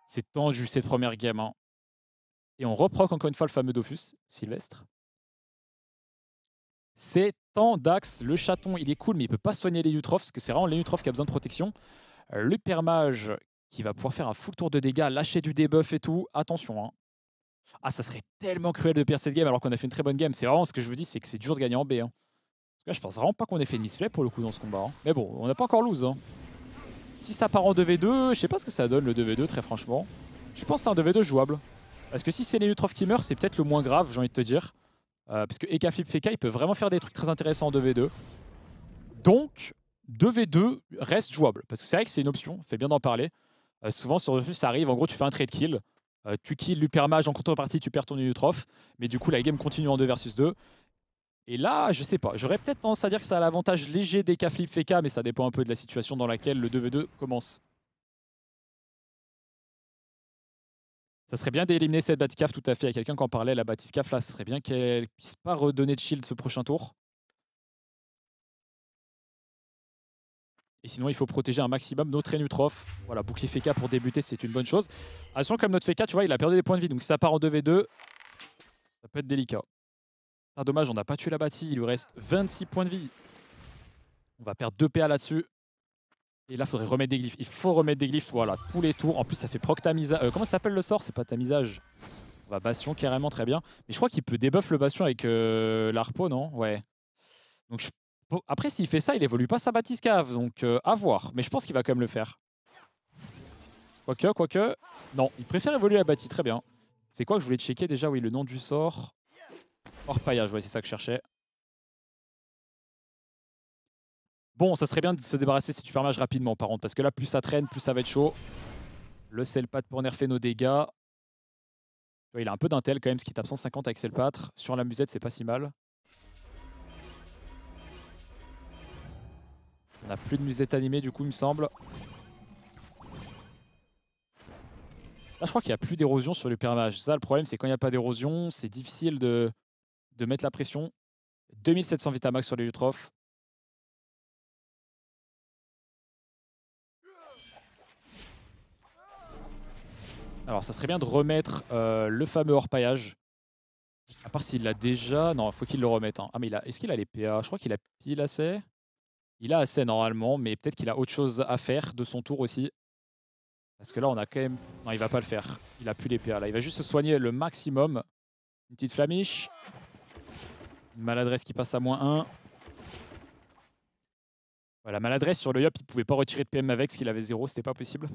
C'est tendu cette première game. Hein. Et on reproc encore une fois le fameux Dofus, Sylvestre. C'est Dax, le chaton, il est cool, mais il peut pas soigner les Enutrof, parce que c'est vraiment l'Enutrof qui a besoin de protection. Le permage qui va pouvoir faire un full tour de dégâts, lâcher du debuff et tout. Attention. Hein. Ah, ça serait tellement cruel de perdre cette game alors qu'on a fait une très bonne game. C'est vraiment ce que je vous dis, c'est que c'est dur de gagner en B. Hein. Parce que là, je pense vraiment pas qu'on ait fait une misplay pour le coup dans ce combat. Hein. Mais bon, on n'a pas encore lose. Hein. Si ça part en 2v2, je sais pas ce que ça donne le 2v2, très franchement. Je pense que c'est un 2v2 jouable. Parce que si c'est l'Enutrof qui meurt, c'est peut-être le moins grave, j'ai envie de te dire. Parce que Eka Flip Feka, il peut vraiment faire des trucs très intéressants en 2v2. Donc, 2v2 reste jouable. Parce que c'est vrai que c'est une option, fait bien d'en parler. Souvent, sur Dofus, ça arrive, en gros, tu fais un trade kill. Tu kills l'Hypermage, en contrepartie, tu perds ton Enutrof. Mais du coup, la game continue en 2 versus 2. Et là, je sais pas. J'aurais peut-être tendance à dire que ça a l'avantage léger des flip FK, mais ça dépend un peu de la situation dans laquelle le 2v2 commence. Ça serait bien d'éliminer cette Batiscaf tout à fait. Il y a quelqu'un qui en parlait, la Batiscaf là, ce serait bien qu'elle puisse pas redonner de shield ce prochain tour. Et sinon, il faut protéger un maximum notre Enutrof. Voilà, bouclier FK pour débuter, c'est une bonne chose. Attention, comme notre FK, tu vois, il a perdu des points de vie. Donc si ça part en 2v2, ça peut être délicat. Ah, dommage, on n'a pas tué la bâtie. Il lui reste 26 points de vie. On va perdre 2 PA là-dessus. Et là, il faudrait remettre des glyphes. Il faut remettre des glyphes, voilà, tous les tours. En plus, ça fait proc tamisage. Comment ça s'appelle le sort? C'est pas tamisage. On va bastion carrément, très bien. Mais je crois qu'il peut débuff le bastion avec l'Arpo, non? Ouais. Donc après, s'il fait ça, il évolue pas sa Batiscave. Donc à voir. Mais je pense qu'il va quand même le faire. Quoique. Non, il préfère évoluer la bâtie, très bien. C'est quoi que je voulais checker déjà? Oui, le nom du sort. Orpaillage, ouais, c'est ça que je cherchais. Bon, ça serait bien de se débarrasser de ces supermages rapidement, par contre, parce que là, plus ça traîne, plus ça va être chaud. Le Selpat pour nerfer nos dégâts. Il a un peu d'intel quand même, ce qui tape 150 avec Selpatre. Sur la musette, c'est pas si mal. On n'a plus de musette animée, du coup, il me semble. Là, je crois qu'il n'y a plus d'érosion sur le permage. Ça, le problème, c'est quand il n'y a pas d'érosion, c'est difficile de mettre la pression. 2700 Vitamax sur les Utrophes. Alors, ça serait bien de remettre le fameux hors-paillage. À part s'il l'a déjà. Non, il faut qu'il le remette. Hein. Ah, mais est-ce qu'il a les PA? Je crois qu'il a pile assez. Il a assez normalement, mais peut-être qu'il a autre chose à faire de son tour aussi. Parce que là, on a quand même... Non, il va pas le faire. Il a plus les PA là. Il va juste se soigner le maximum. Une petite flamiche. Une maladresse qui passe à -1. Voilà, maladresse sur le Yop, il pouvait pas retirer de PM avec, parce qu'il avait 0, c'était pas possible.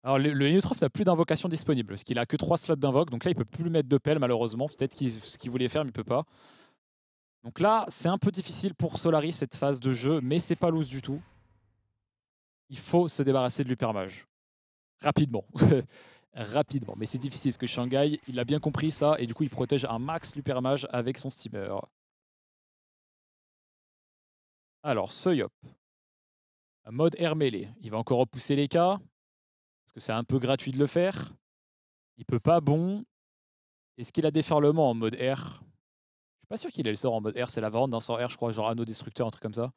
Alors le Enutrof n'a plus d'invocation disponible, parce qu'il a que 3 slots d'invoque, donc là il peut plus mettre de pelle malheureusement. Peut-être ce qu'il voulait faire, mais il peut pas. Donc là, c'est un peu difficile pour Solari cette phase de jeu, mais c'est pas loose du tout. Il faut se débarrasser de l'Hypermage. Rapidement. Rapidement. Mais c'est difficile, parce que Shanghai, il a bien compris ça, et du coup il protège un max l'Hypermage avec son steamer. Alors, ce Yop. Mode air mêlé. Il va encore repousser les cas. Parce que c'est un peu gratuit de le faire. Il peut pas, bon. Est-ce qu'il a déferlement en mode air? Je suis pas sûr qu'il ait le sort en mode air. C'est la variante d'un sort air, je crois, genre anneau destructeur, un truc comme ça.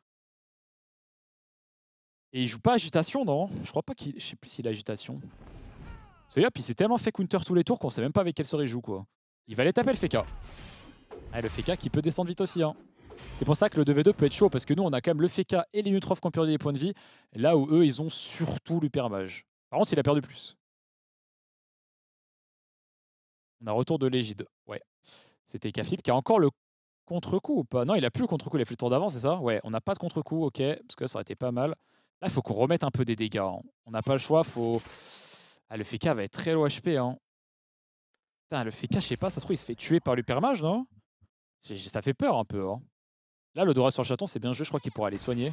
Et il joue pas agitation, non? Je crois pas qu'il... Je sais plus s'il a agitation. Ce Yop, il s'est tellement fait counter tous les tours qu'on sait même pas avec quel sort il joue, quoi. Il va aller taper le Feka. Ah, le Feka qui peut descendre vite aussi, hein. C'est pour ça que le 2v2 peut être chaud, parce que nous, on a quand même le Feka et les Nutrof qui ont perdu des points de vie, là où eux, ils ont surtout l'Hypermage. Par contre, il a perdu plus. On a retour de l'Égide, ouais. C'était Kaflip qui a encore le contre-coup ou pas? Non, il a plus le contre-coup, il a fait le tour d'avant, c'est ça? Ouais, on n'a pas de contre-coup, ok, parce que ça aurait été pas mal. Là, il faut qu'on remette un peu des dégâts. Hein. On n'a pas le choix, faut... Ah, le Feka va être très low HP. Hein. Putain, le Feka, je sais pas, ça se trouve, il se fait tuer par l'Hypermage, non? Ça fait peur un peu. Hein. Là, le Dora sur le chaton, c'est bien joué, je crois qu'il pourra aller soigner.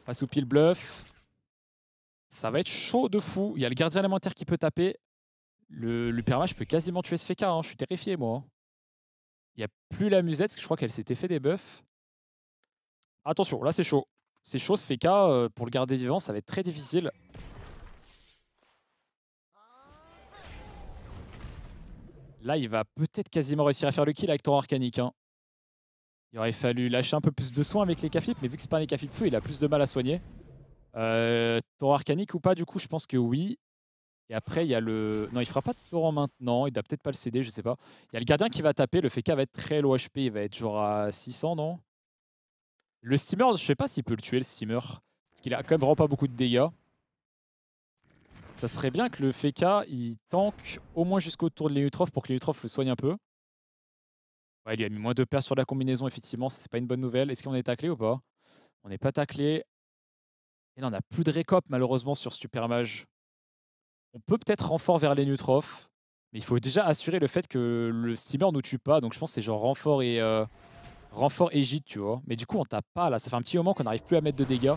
Assoupir le bluff. Ça va être chaud de fou. Il y a le gardien élémentaire qui peut taper. L'Hypermage peut quasiment tuer ce Feka, hein. Je suis terrifié, moi. Il n'y a plus la musette, parce que je crois qu'elle s'était fait des buffs. Attention, là c'est chaud. C'est chaud, ce Feka, pour le garder vivant, ça va être très difficile. Là, il va peut-être quasiment réussir à faire le kill avec Torrent Arcanique. Hein. Il aurait fallu lâcher un peu plus de soins avec les Caflips, mais vu que c'est pas un Caflip feu, il a plus de mal à soigner. Torrent Arcanique ou pas, du coup, je pense que oui. Et après, il y a le... Non, il fera pas de torrent maintenant. Il doit peut-être pas le céder, je sais pas. Il y a le gardien qui va taper. Le Feka va être très low HP. Il va être genre à 600, non? Le steamer, je sais pas s'il peut le tuer, le steamer. Parce qu'il a quand même vraiment pas beaucoup de dégâts. Ça serait bien que le Feka, il tank au moins jusqu'au tour de l'Enutrof pour que l'Enutrof le soigne un peu. Ouais, il lui a mis moins de pertes sur la combinaison, effectivement. C'est pas une bonne nouvelle. Est-ce qu'on est taclé ou pas? On n'est pas taclé. Et là, on n'a plus de récop, malheureusement, sur Supermage. On peut peut-être renfort vers les Nutrof, mais il faut déjà assurer le fait que le steamer nous tue pas. Donc je pense que c'est genre renfort et renfort Égide, tu vois. Mais du coup, on tape pas là. Ça fait un petit moment qu'on n'arrive plus à mettre de dégâts.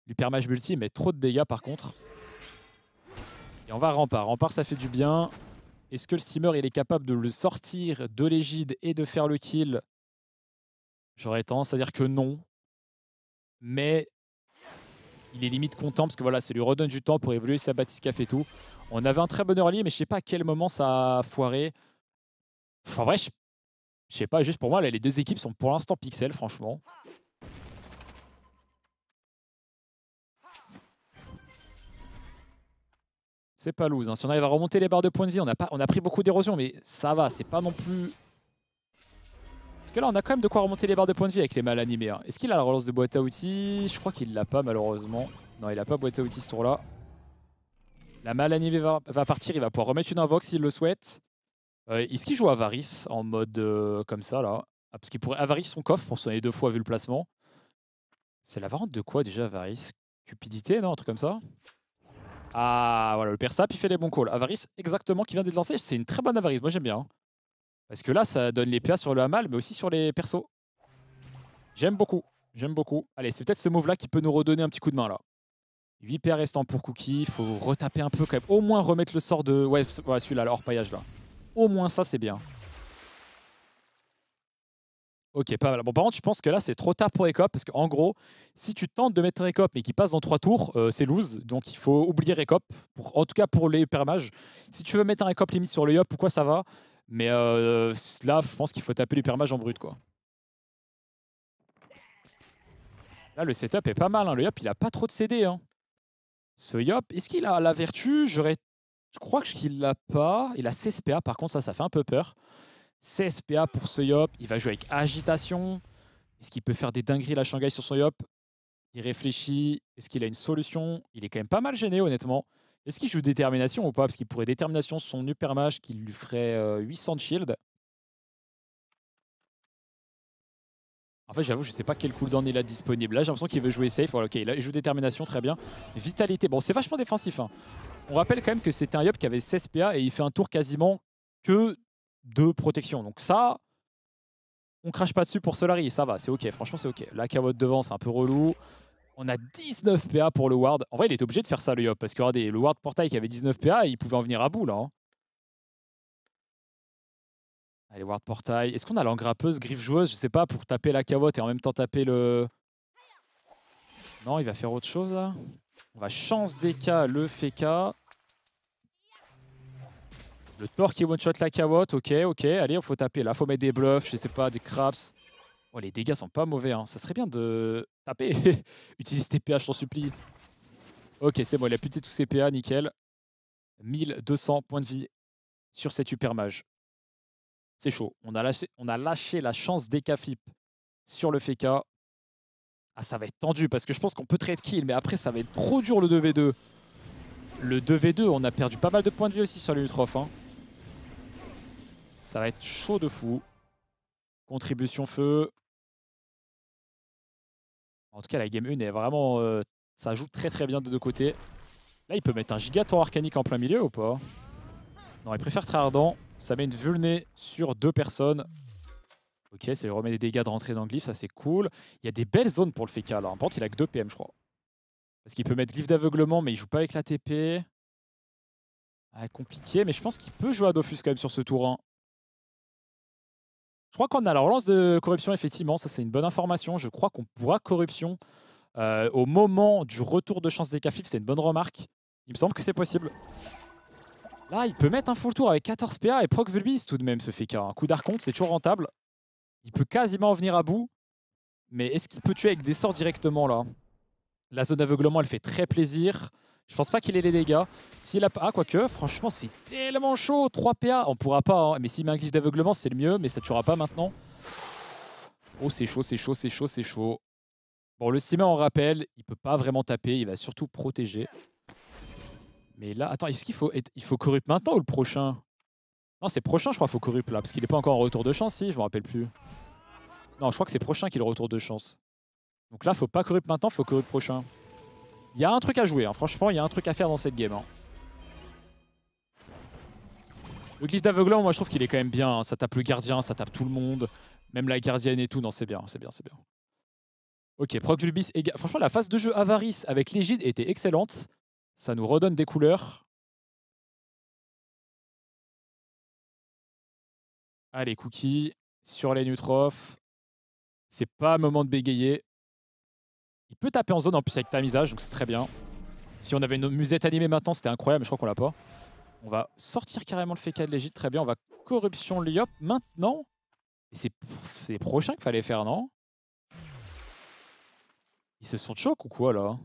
L'Hypermage multi met trop de dégâts par contre. Et on va rempart. Rempart, ça fait du bien. Est-ce que le steamer il est capable de le sortir de l'égide et de faire le kill? J'aurais tendance à dire que non. Mais il est limite content parce que voilà, ça lui redonne du temps pour évoluer sa batiscaf et tout. On avait un très bon early, mais je sais pas à quel moment ça a foiré. En vrai, je sais pas, juste pour moi, là, les deux équipes sont pour l'instant pixel, franchement. C'est pas loose. Hein. Si on arrive à remonter les barres de points de vie, on a pris beaucoup d'érosion, mais ça va, c'est pas non plus... Parce que là, on a quand même de quoi remonter les barres de points de vie avec les mal animés. Hein. Est-ce qu'il a la relance de boîte à outils? Je crois qu'il l'a pas, malheureusement. Non, il a pas boîte à outils ce tour-là. La mal animée va partir, il va pouvoir remettre une invoque s'il le souhaite. Est-ce qu'il joue Avarice en mode comme ça, là? Ah, parce qu'il pourrait Avarice son coffre pour sonner 2 fois vu le placement. C'est la variante de quoi déjà, Avarice? Cupidité, non? Un truc comme ça? Ah, voilà, le Persap, il fait les bons calls. Avarice, exactement, qui vient d'être lancé. C'est une très bonne Avarice, moi j'aime bien. Hein. Parce que là, ça donne les PA sur le Hamal, mais aussi sur les persos. J'aime beaucoup, j'aime beaucoup. Allez, c'est peut-être ce move-là qui peut nous redonner un petit coup de main, là. 8 PA restants pour Cookie, il faut retaper un peu quand même. Au moins remettre le sort de... Ouais, voilà, celui-là, le hors-paillage, là. Au moins ça, c'est bien. Ok, pas mal. Bon, par contre, je pense que là, c'est trop tard pour Recop, parce qu'en gros, si tu tentes de mettre un Recop, mais qu'il passe dans 3 tours, c'est lose. Donc, il faut oublier Recop, en tout cas pour les permages. Si tu veux mettre un Recop limite sur le Yop, pourquoi ça va? Mais là, je pense qu'il faut taper les permages en brut, quoi. Là, le setup est pas mal. Hein. Le Yop, il a pas trop de CD. Hein. Ce Yop, est-ce qu'il a la vertu? Je crois qu'il l'a pas. Il a CSPA, par contre, ça fait un peu peur. CSPA pour ce Yop. Il va jouer avec Agitation. Est-ce qu'il peut faire des dingueries la Shanghai sur son Yop? Il réfléchit. Est-ce qu'il a une solution? Il est quand même pas mal gêné, honnêtement. Est-ce qu'il joue Détermination ou pas? Parce qu'il pourrait Détermination son Upper Mage qui lui ferait 800 de shield. En fait, j'avoue, je sais pas quel cooldown il a disponible. Là, j'ai l'impression qu'il veut jouer safe. Voilà, ok, il joue Détermination, très bien. Vitalité, bon, c'est vachement défensif. Hein. On rappelle quand même que c'était un Yop qui avait 16 PA et il fait un tour quasiment que de protection. Donc ça, on crache pas dessus pour Solari. Ça va, c'est ok. Franchement, c'est ok. La Kawot devant, c'est un peu relou. On a 19 PA pour le Ward. En vrai, il était obligé de faire ça, le Yop. Parce que regardez, le Ward Portail qui avait 19 PA, il pouvait en venir à bout, là. Hein. Allez, Ward Portail. Est-ce qu'on a l'engrappeuse, griffe joueuse? Je sais pas, pour taper la Kawot et en même temps taper le... Non, il va faire autre chose, là. On va chance DK, le Feka. Le Thor qui one-shot la Kawot. Ok, ok. Allez, il faut taper. Là, faut mettre des bluffs, je sais pas, des craps. Oh, les dégâts sont pas mauvais. Hein. Ça serait bien de taper. Utilise tes PA, je t'en supplie. Ok, c'est bon, il a buté tous ses PA, nickel. 1200 points de vie sur cette Super Mage. C'est chaud. On a lâché la chance d'Ekafip sur le Feka. Ah, ça va être tendu parce que je pense qu'on peut trade kill, mais après, ça va être trop dur le 2v2. Le 2v2, on a perdu pas mal de points de vie aussi sur l'Utrof. Hein. Ça va être chaud de fou. Contribution feu. En tout cas, la game 1 est vraiment... ça joue très très bien de deux côtés. Là, il peut mettre un gigaton arcanique en plein milieu ou pas? Non, il préfère très ardent. Ça met une vulnée sur 2 personnes. Ok, ça lui remet des dégâts de rentrée dans le glyphe, ça c'est cool. Il y a des belles zones pour le Feka là. Par contre, il a que 2 PM, je crois. Parce qu'il peut mettre glyphe d'aveuglement, mais il joue pas avec la TP. Ah, compliqué, mais je pense qu'il peut jouer à Dofus quand même sur ce tour 1. Je crois qu'on a la relance de corruption, effectivement. Ça, c'est une bonne information. Je crois qu'on pourra corruption au moment du retour de chance des Cafif. C'est une bonne remarque. Il me semble que c'est possible. Là, il peut mettre un full tour avec 14 PA et proc Vulbis tout de même, ce Feka. Un coup d'arconte, c'est toujours rentable. Il peut quasiment en venir à bout. Mais est-ce qu'il peut tuer avec des sorts directement, là? La zone d'aveuglement, elle fait très plaisir. Je pense pas qu'il ait les dégâts. S'il a pas... Ah, quoique, franchement, c'est tellement chaud. 3 PA, on pourra pas. Hein. Mais s'il met un glyphe d'aveuglement, c'est le mieux. Mais ça tuera pas maintenant. Oh, c'est chaud, c'est chaud, c'est chaud, c'est chaud. Bon, le steamer, on rappelle, il peut pas vraiment taper. Il va surtout protéger. Mais là, attends, est-ce qu'il faut... Il faut corrupt maintenant ou le prochain? Non, c'est prochain, je crois, faut corrupt là. Parce qu'il est pas encore en retour de chance, si, je me rappelle plus. Non, je crois que c'est prochain qu'il est le retour de chance. Donc là, faut pas corrupt maintenant, faut corrupt prochain. Il y a un truc à jouer, hein. Franchement, il y a un truc à faire dans cette game. Hein. Le glyphe d'aveuglement, moi je trouve qu'il est quand même bien. Hein. Ça tape le gardien, ça tape tout le monde. Même la gardienne et tout. Non, c'est bien, c'est bien, c'est bien. Ok, Proc Vulbis. Franchement, la phase de jeu Avarice avec l'égide était excellente. Ça nous redonne des couleurs. Allez, Cookie, sur les Nutroph. C'est pas un moment de bégayer. Il peut taper en zone en plus avec tamisage, donc c'est très bien. Si on avait une musette animée maintenant, c'était incroyable, mais je crois qu'on l'a pas. On va sortir carrément le FK de l'Égide, très bien. On va corruption Liop maintenant. Et c'est les prochains qu'il fallait faire, non? Ils se sont choc ou quoi, là?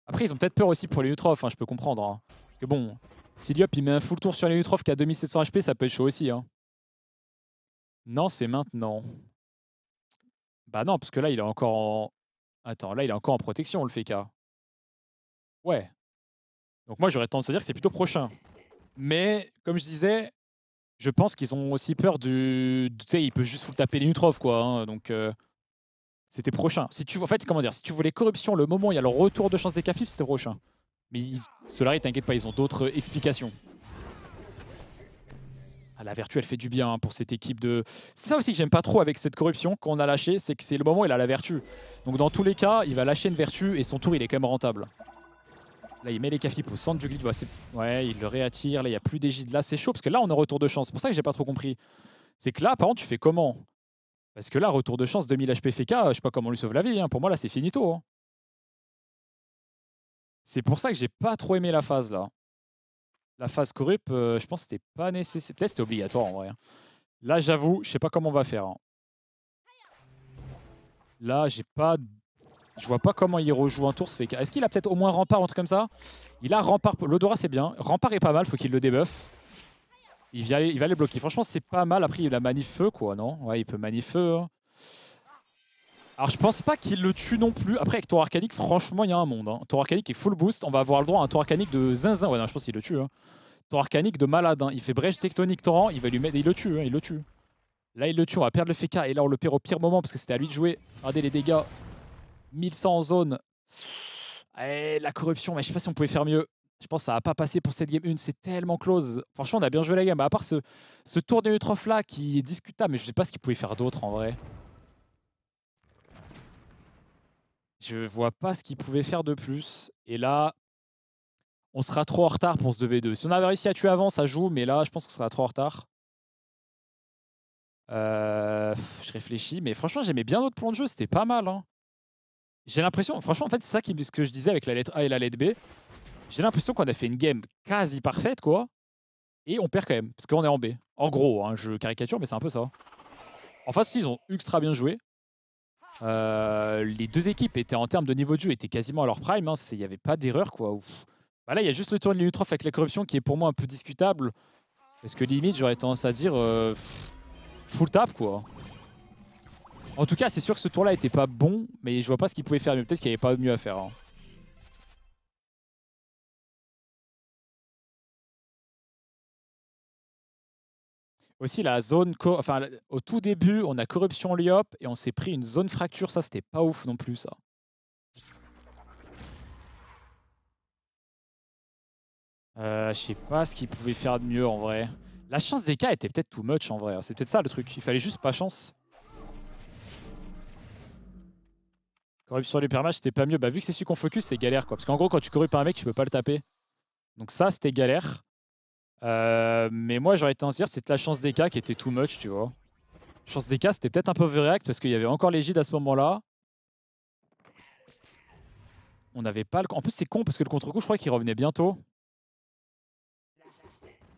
Après, ils ont peut-être peur aussi pour les Nutroph, hein, je peux comprendre. Hein. Parce que bon, si Liop il met un full tour sur les Nutroph qui a 2700 HP, ça peut être chaud aussi. Hein. Non, c'est maintenant. Bah non, parce que là, il est encore en... Attends, là, il est encore en protection, le FK. Ouais. Donc moi, j'aurais tendance à dire que c'est plutôt prochain. Mais, comme je disais, je pense qu'ils ont aussi peur tu sais, il peut juste full taper les Nutroph, quoi. Hein, donc, c'était prochain. Si tu, en fait, comment dire, si tu voulais corruption, le moment où il y a le retour de chance des Cafif, c'était prochain. Mais ceux-là, t'inquiète pas, ils ont d'autres explications. Ah, la vertu, elle fait du bien hein, pour cette équipe de... C'est ça aussi que j'aime pas trop avec cette corruption qu'on a lâché, c'est que c'est le moment où il a la vertu. Donc dans tous les cas, il va lâcher une vertu et son tour, il est quand même rentable. Là, il met les Cafif au centre du grid. Ouais, il le réattire. Là, il n'y a plus d'égide. Là, c'est chaud parce que là, on est retour de chance. C'est pour ça que j'ai pas trop compris. C'est que là, par contre, tu fais comment? Parce que là, retour de chance, 2000 HP FK, je sais pas comment on lui sauve la vie. Hein. Pour moi, là, c'est finito. Hein. C'est pour ça que j'ai pas trop aimé la phase, là. La phase corrup, je pense que c'était pas nécessaire. Peut-être c'était obligatoire, en vrai. Hein. Là, j'avoue, je sais pas comment on va faire. Hein. Là, j'ai pas... Je vois pas comment il rejoue un tour, ce FK. Est-ce qu'il a peut-être au moins rempart ou un truc comme ça? Il a rempart. L'odorat, c'est bien. Rempart est pas mal, faut qu'il le débuff. Il va les bloquer. Franchement, c'est pas mal. Après, il a manif feu, quoi, non? Ouais, il peut manif feu. Hein. Alors, je pense pas qu'il le tue non plus. Après, avec Tour Arcanique, franchement, il y a un monde. Hein. Tour Arcanique est full boost. On va avoir le droit à un Tour Arcanique de zinzin. Ouais, non, je pense qu'il le tue. Hein. Tour Arcanique de malade. Hein. Il fait brèche tectonique torrent. Il va lui mettre. Il le tue. Hein, il le tue. Là, il le tue. On va perdre le FK. Et là, on le perd au pire moment parce que c'était à lui de jouer. Regardez les dégâts. 1100 en zone. Et la corruption. Mais je sais pas si on pouvait faire mieux. Je pense que ça va pas passer pour cette game 1. C'est tellement close. Franchement, on a bien joué la game. À part ce tour de Utroph là qui est discutable. Mais je sais pas ce qu'il pouvait faire d'autre en vrai. Je vois pas ce qu'il pouvait faire de plus. Et là, on sera trop en retard pour ce 2v2. Si on avait réussi à tuer avant, ça joue. Mais là, je pense qu'on sera trop en retard. Je réfléchis. Mais franchement, j'aimais bien notre plan de jeu. C'était pas mal. Hein. J'ai l'impression... Franchement, en fait, c'est ça ce que je disais avec la lettre A et la lettre B. J'ai l'impression qu'on a fait une game quasi parfaite, quoi. Et on perd quand même. Parce qu'on est en B. En gros, hein, je caricature, mais c'est un peu ça. En face, ils ont extra bien joué. Les deux équipes étaient en termes de niveau de jeu étaient quasiment à leur prime. Hein. Il n'y avait pas d'erreur, quoi. Bah là, il y a juste le tour de l'Utroph avec la corruption qui est pour moi un peu discutable. Parce que limite, j'aurais tendance à dire full tap, quoi. En tout cas, c'est sûr que ce tour-là était pas bon, mais je vois pas ce qu'il pouvait faire mieux. Peut-être qu'il n'y avait pas mieux à faire. Hein. Aussi, la zone... Enfin, au tout début, on a corruption Liop et on s'est pris une zone fracture. Ça, c'était pas ouf non plus, ça. Je sais pas ce qu'il pouvait faire de mieux, en vrai. La chance des cas était peut-être too much, en vrai. C'est peut-être ça, le truc. Il fallait juste pas chance. Corruption du permage, c'était pas mieux. Bah, vu que c'est celui qu'on focus, c'est galère, quoi. Parce qu'en gros, quand tu corrupes un mec, tu peux pas le taper. Donc ça, c'était galère. Mais moi, j'aurais tendance à dire que c'était la chance des cas qui était too much, tu vois. Chance des cas, c'était peut-être un peu overreact parce qu'il y avait encore les l'égide à ce moment-là. On n'avait pas le... En plus, c'est con parce que le contre-coup, je crois qu'il revenait bientôt.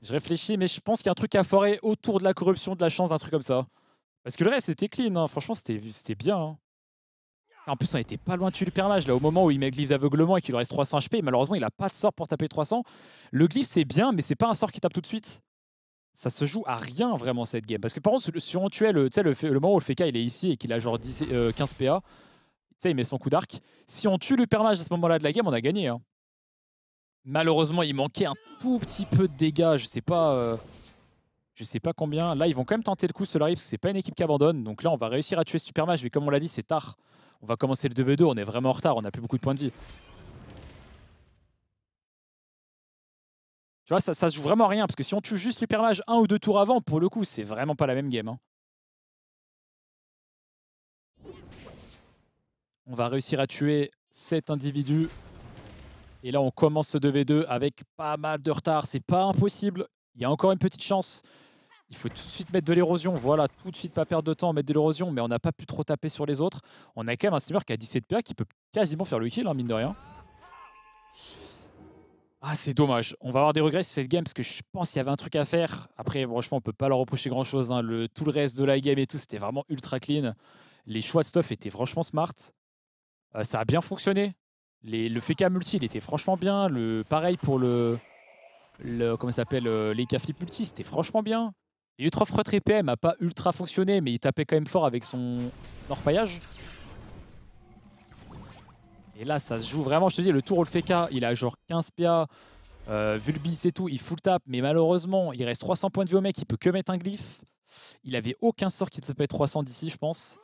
Je réfléchis, mais je pense qu'il y a un truc à forer autour de la corruption, de la chance, un truc comme ça. Parce que le reste, c'était clean. Hein. Franchement, c'était bien. Hein. En plus, on était pas loin de tuer le permage. Là, au moment où il met glyphe d'aveuglement et qu'il lui reste 300 HP, malheureusement, il a pas de sort pour taper 300. Le glyphe, c'est bien, mais c'est pas un sort qui tape tout de suite. Ça se joue à rien vraiment cette game. Parce que par contre, si on tuait le moment où le FK il est ici et qu'il a genre 15 PA, il met son coup d'arc. Si on tue le permage à ce moment-là de la game, on a gagné. Hein. Malheureusement, il manquait un tout petit peu de dégâts. Je sais pas combien. Là, ils vont quand même tenter le coup Solari parce que c'est pas une équipe qui abandonne. Donc là, on va réussir à tuer ce Supermage. Mais comme on l'a dit, c'est tard. On va commencer le 2v2. On est vraiment en retard. On n'a plus beaucoup de points de vie. Tu vois, ça se joue vraiment à rien. Parce que si on tue juste Supermage un ou deux tours avant, pour le coup, c'est vraiment pas la même game. Hein. On va réussir à tuer cet individu. Et là, on commence ce 2v2 avec pas mal de retard. C'est pas impossible. Il y a encore une petite chance. Il faut tout de suite mettre de l'érosion. Voilà, tout de suite pas perdre de temps, mettre de l'érosion. Mais on n'a pas pu trop taper sur les autres. On a quand même un steamer qui a 17 PA qui peut quasiment faire le kill, hein, mine de rien. Ah, c'est dommage. On va avoir des regrets sur cette game parce que je pense qu'il y avait un truc à faire. Après, franchement, on peut pas leur reprocher grand-chose, hein. Tout le reste de la game et tout, c'était vraiment ultra clean. Les choix de stuff étaient franchement smart. Ça a bien fonctionné. Le FK multi, il était franchement bien. Pareil pour comment ça s'appelle, les flip multi, c'était franchement bien. Et Ultra Front EPM a pas ultra fonctionné, mais il tapait quand même fort avec son orpaillage. Et là, ça se joue vraiment. Je te dis, le tour au FK, il a genre 15 PA. Vulbis et tout, il full tap. Mais malheureusement, il reste 300 points de vie au mec. Il peut que mettre un glyphe. Il avait aucun sort qui tapait 300 d'ici, je pense.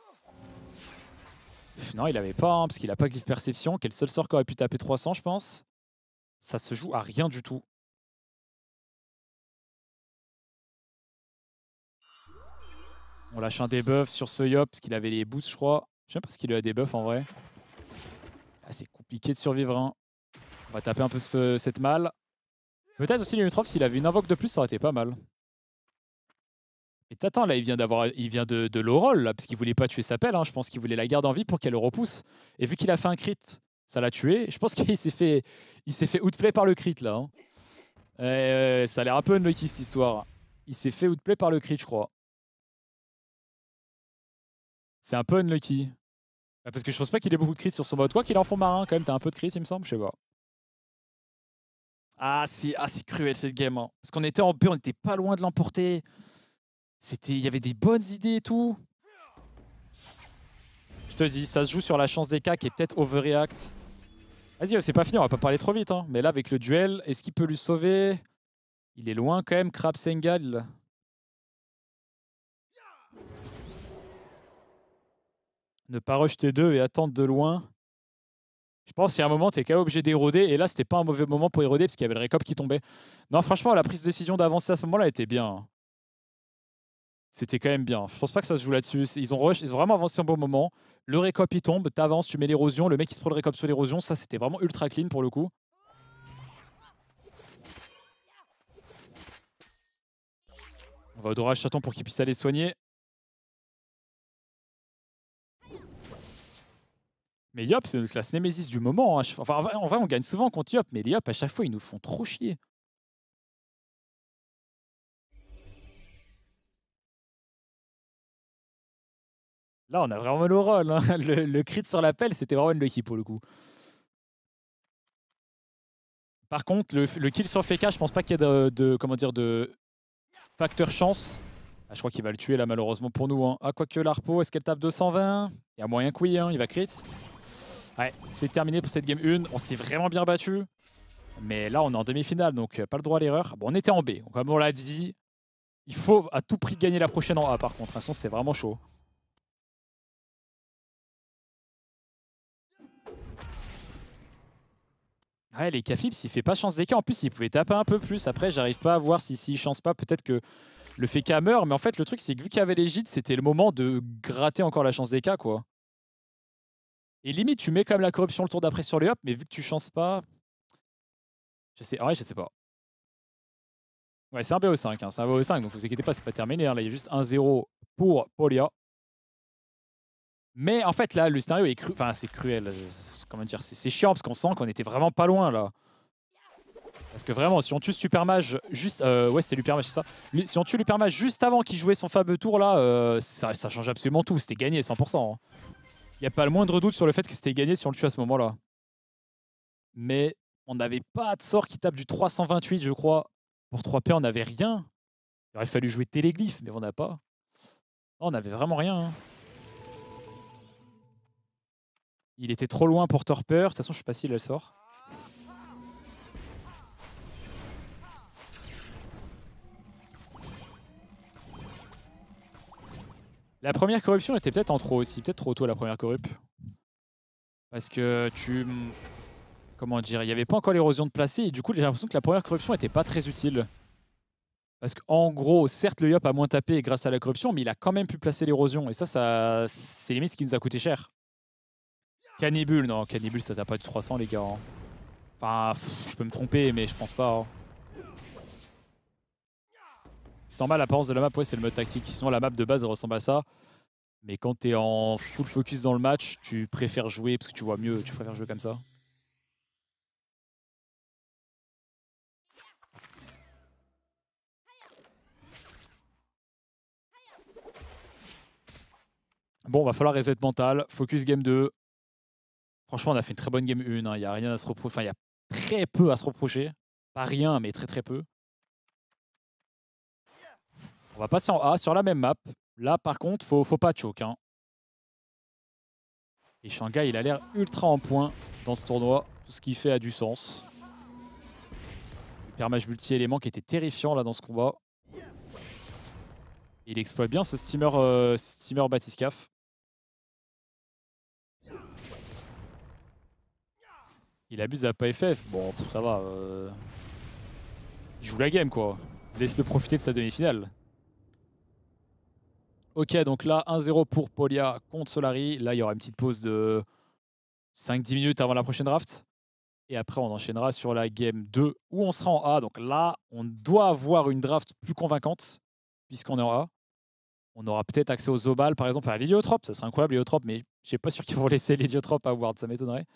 Non, il avait pas, hein, parce qu'il a pas glyphe perception, qui est le seul sort qui aurait pu taper 300, je pense. Ça se joue à rien du tout. On lâche un debuff sur ce Yop, parce qu'il avait les boosts, je crois. Je sais pas ce qu'il a des buffs en vrai. Ah, c'est compliqué de survivre. Hein. On va taper un peu cette malle. Peut-être aussi Limitrof, s'il avait une invoque de plus, ça aurait été pas mal. Et t'attends, là, il vient de low roll, là, parce qu'il voulait pas tuer sa pelle. Hein. Je pense qu'il voulait la garder en vie pour qu'elle le repousse. Et vu qu'il a fait un crit, ça l'a tué. Je pense qu'il s'est fait outplay par le crit, là. Hein. Ça a l'air un peu unlucky, cette histoire. Il s'est fait outplay par le crit, je crois. C'est un peu unlucky. Parce que je pense pas qu'il ait beaucoup de crits sur son mode. Quoi qu'il en fond marin, quand même, t'as un peu de crits, il me semble, je sais pas. Ah, c'est cruel cette game. Hein. Parce qu'on était en B, on était pas loin de l'emporter. Il y avait des bonnes idées et tout. Je te dis, ça se joue sur la chance des cas qui est peut-être overreact. Vas-y, c'est pas fini, on va pas parler trop vite. Hein. Mais là, avec le duel, est-ce qu'il peut lui sauver? Il est loin quand même, Crab Sengal. Ne pas rush T2 et attendre de loin. Je pense qu'il y a un moment, t'es quand même obligé d'éroder. Et là, c'était pas un mauvais moment pour éroder parce qu'il y avait le récop qui tombait. Non, franchement, la prise de décision d'avancer à ce moment-là était bien. Hein. C'était quand même bien. Je pense pas que ça se joue là-dessus. Ils ont vraiment avancé un bon moment. Le récop, il tombe. T'avances, tu mets l'érosion. Le mec, il se prend le récop sur l'érosion. Ça, c'était vraiment ultra clean pour le coup. On va au Dorage Chaton pour qu'il puisse aller soigner. Mais Yop, c'est notre classe Némésis du moment. Hein. Enfin, en vrai, on gagne souvent contre Yop. Mais les Yop, à chaque fois, ils nous font trop chier. Là, on a vraiment le rôle. Hein. Le crit sur l'appel, c'était vraiment unlucky pour le coup. Par contre, le kill sur FK, je pense pas qu'il y ait de facteur chance. Ah, je crois qu'il va le tuer là, malheureusement pour nous. Hein. Ah, quoique l'Arpo, est-ce qu'elle tape 220? Il y a moyen que oui, hein, il va crit. Ouais, c'est terminé pour cette game 1. On s'est vraiment bien battu. Mais là, on est en demi-finale, donc pas le droit à l'erreur. Bon, on était en B. Comme on l'a dit, il faut à tout prix gagner la prochaine en A, par contre. De toute façon, c'est vraiment chaud. Ouais, les K-Flips, il fait pas chance des cas. En plus, il pouvait taper un peu plus. Après, j'arrive pas à voir s'il chance pas. Peut-être que le FK meurt. Mais en fait, le truc, c'est que vu qu'il y avait les gîtes, c'était le moment de gratter encore la chance des cas, quoi. Et limite, tu mets quand même la corruption le tour d'après sur les hop, mais vu que tu chances pas. Ouais, je sais pas. Ouais, c'est un BO5. Hein, c'est un BO5, donc vous inquiétez pas, c'est pas terminé. Hein. Là, il y a juste 1-0 pour Polia. Mais en fait, là, le scénario est cru. Enfin, c'est cruel. Comment dire? C'est chiant parce qu'on sent qu'on était vraiment pas loin là. Parce que vraiment, si on tue Supermage juste. Ouais, c'est Lupermage, c'est ça. Si on tue Lupermage juste avant qu'il jouait son fameux tour là, ça change absolument tout. C'était gagné 100%. Il n'y a pas le moindre doute sur le fait que c'était gagné si on le tue à ce moment-là. Mais on n'avait pas de sort qui tape du 328, je crois. Pour 3P, on n'avait rien. Il aurait fallu jouer Téléglyphe, mais on n'a pas. Non, on n'avait vraiment rien. Hein. Il était trop loin pour Torpeur. De toute façon, je sais pas s'il elle sort. La première corruption était peut-être en trop aussi. Peut-être trop tôt la première corrup. Parce que comment dire? Il n'y avait pas encore l'érosion de placer. Et du coup, j'ai l'impression que la première corruption n'était pas très utile. Parce qu'en gros, certes, le Yop a moins tapé grâce à la corruption, mais il a quand même pu placer l'érosion. Et ça c'est limite ce qui nous a coûté cher. Cannibule, non, Cannibule, ça tape pas du 300, les gars. Hein. Enfin, je peux me tromper, mais je pense pas. Hein. C'est normal, l'apparence de la map, ouais, c'est le mode tactique. Sinon, la map de base, elle ressemble à ça. Mais quand tu es en full focus dans le match, tu préfères jouer, parce que tu vois mieux, tu préfères jouer comme ça. Bon, va falloir reset mental. Focus game 2. Franchement, on a fait une très bonne game 1. Il n'y a rien à se reprocher. Enfin, il y a très peu à se reprocher. Pas rien, mais très très peu. On va passer en A sur la même map. Là, par contre, faut pas choke. Hein. Et Shanghai, il a l'air ultra en point dans ce tournoi. Tout ce qu'il fait a du sens. Le permage multi-élément qui était terrifiant là dans ce combat. Il exploite bien ce steamer Batiscaf. Il abuse de la PFF. Bon, ça va. Il joue la game, quoi. Laisse-le profiter de sa demi-finale. Ok, donc là, 1-0 pour Polia contre Solari. Là, il y aura une petite pause de 5-10 minutes avant la prochaine draft. Et après, on enchaînera sur la game 2 où on sera en A. Donc là, on doit avoir une draft plus convaincante puisqu'on est en A. On aura peut-être accès aux Zobal, par exemple, à l'héliotrope. Ça serait incroyable, l'héliotrope, mais je ne suis pas sûr qu'ils vont laisser l'héliotrope à Ward. Ça m'étonnerait.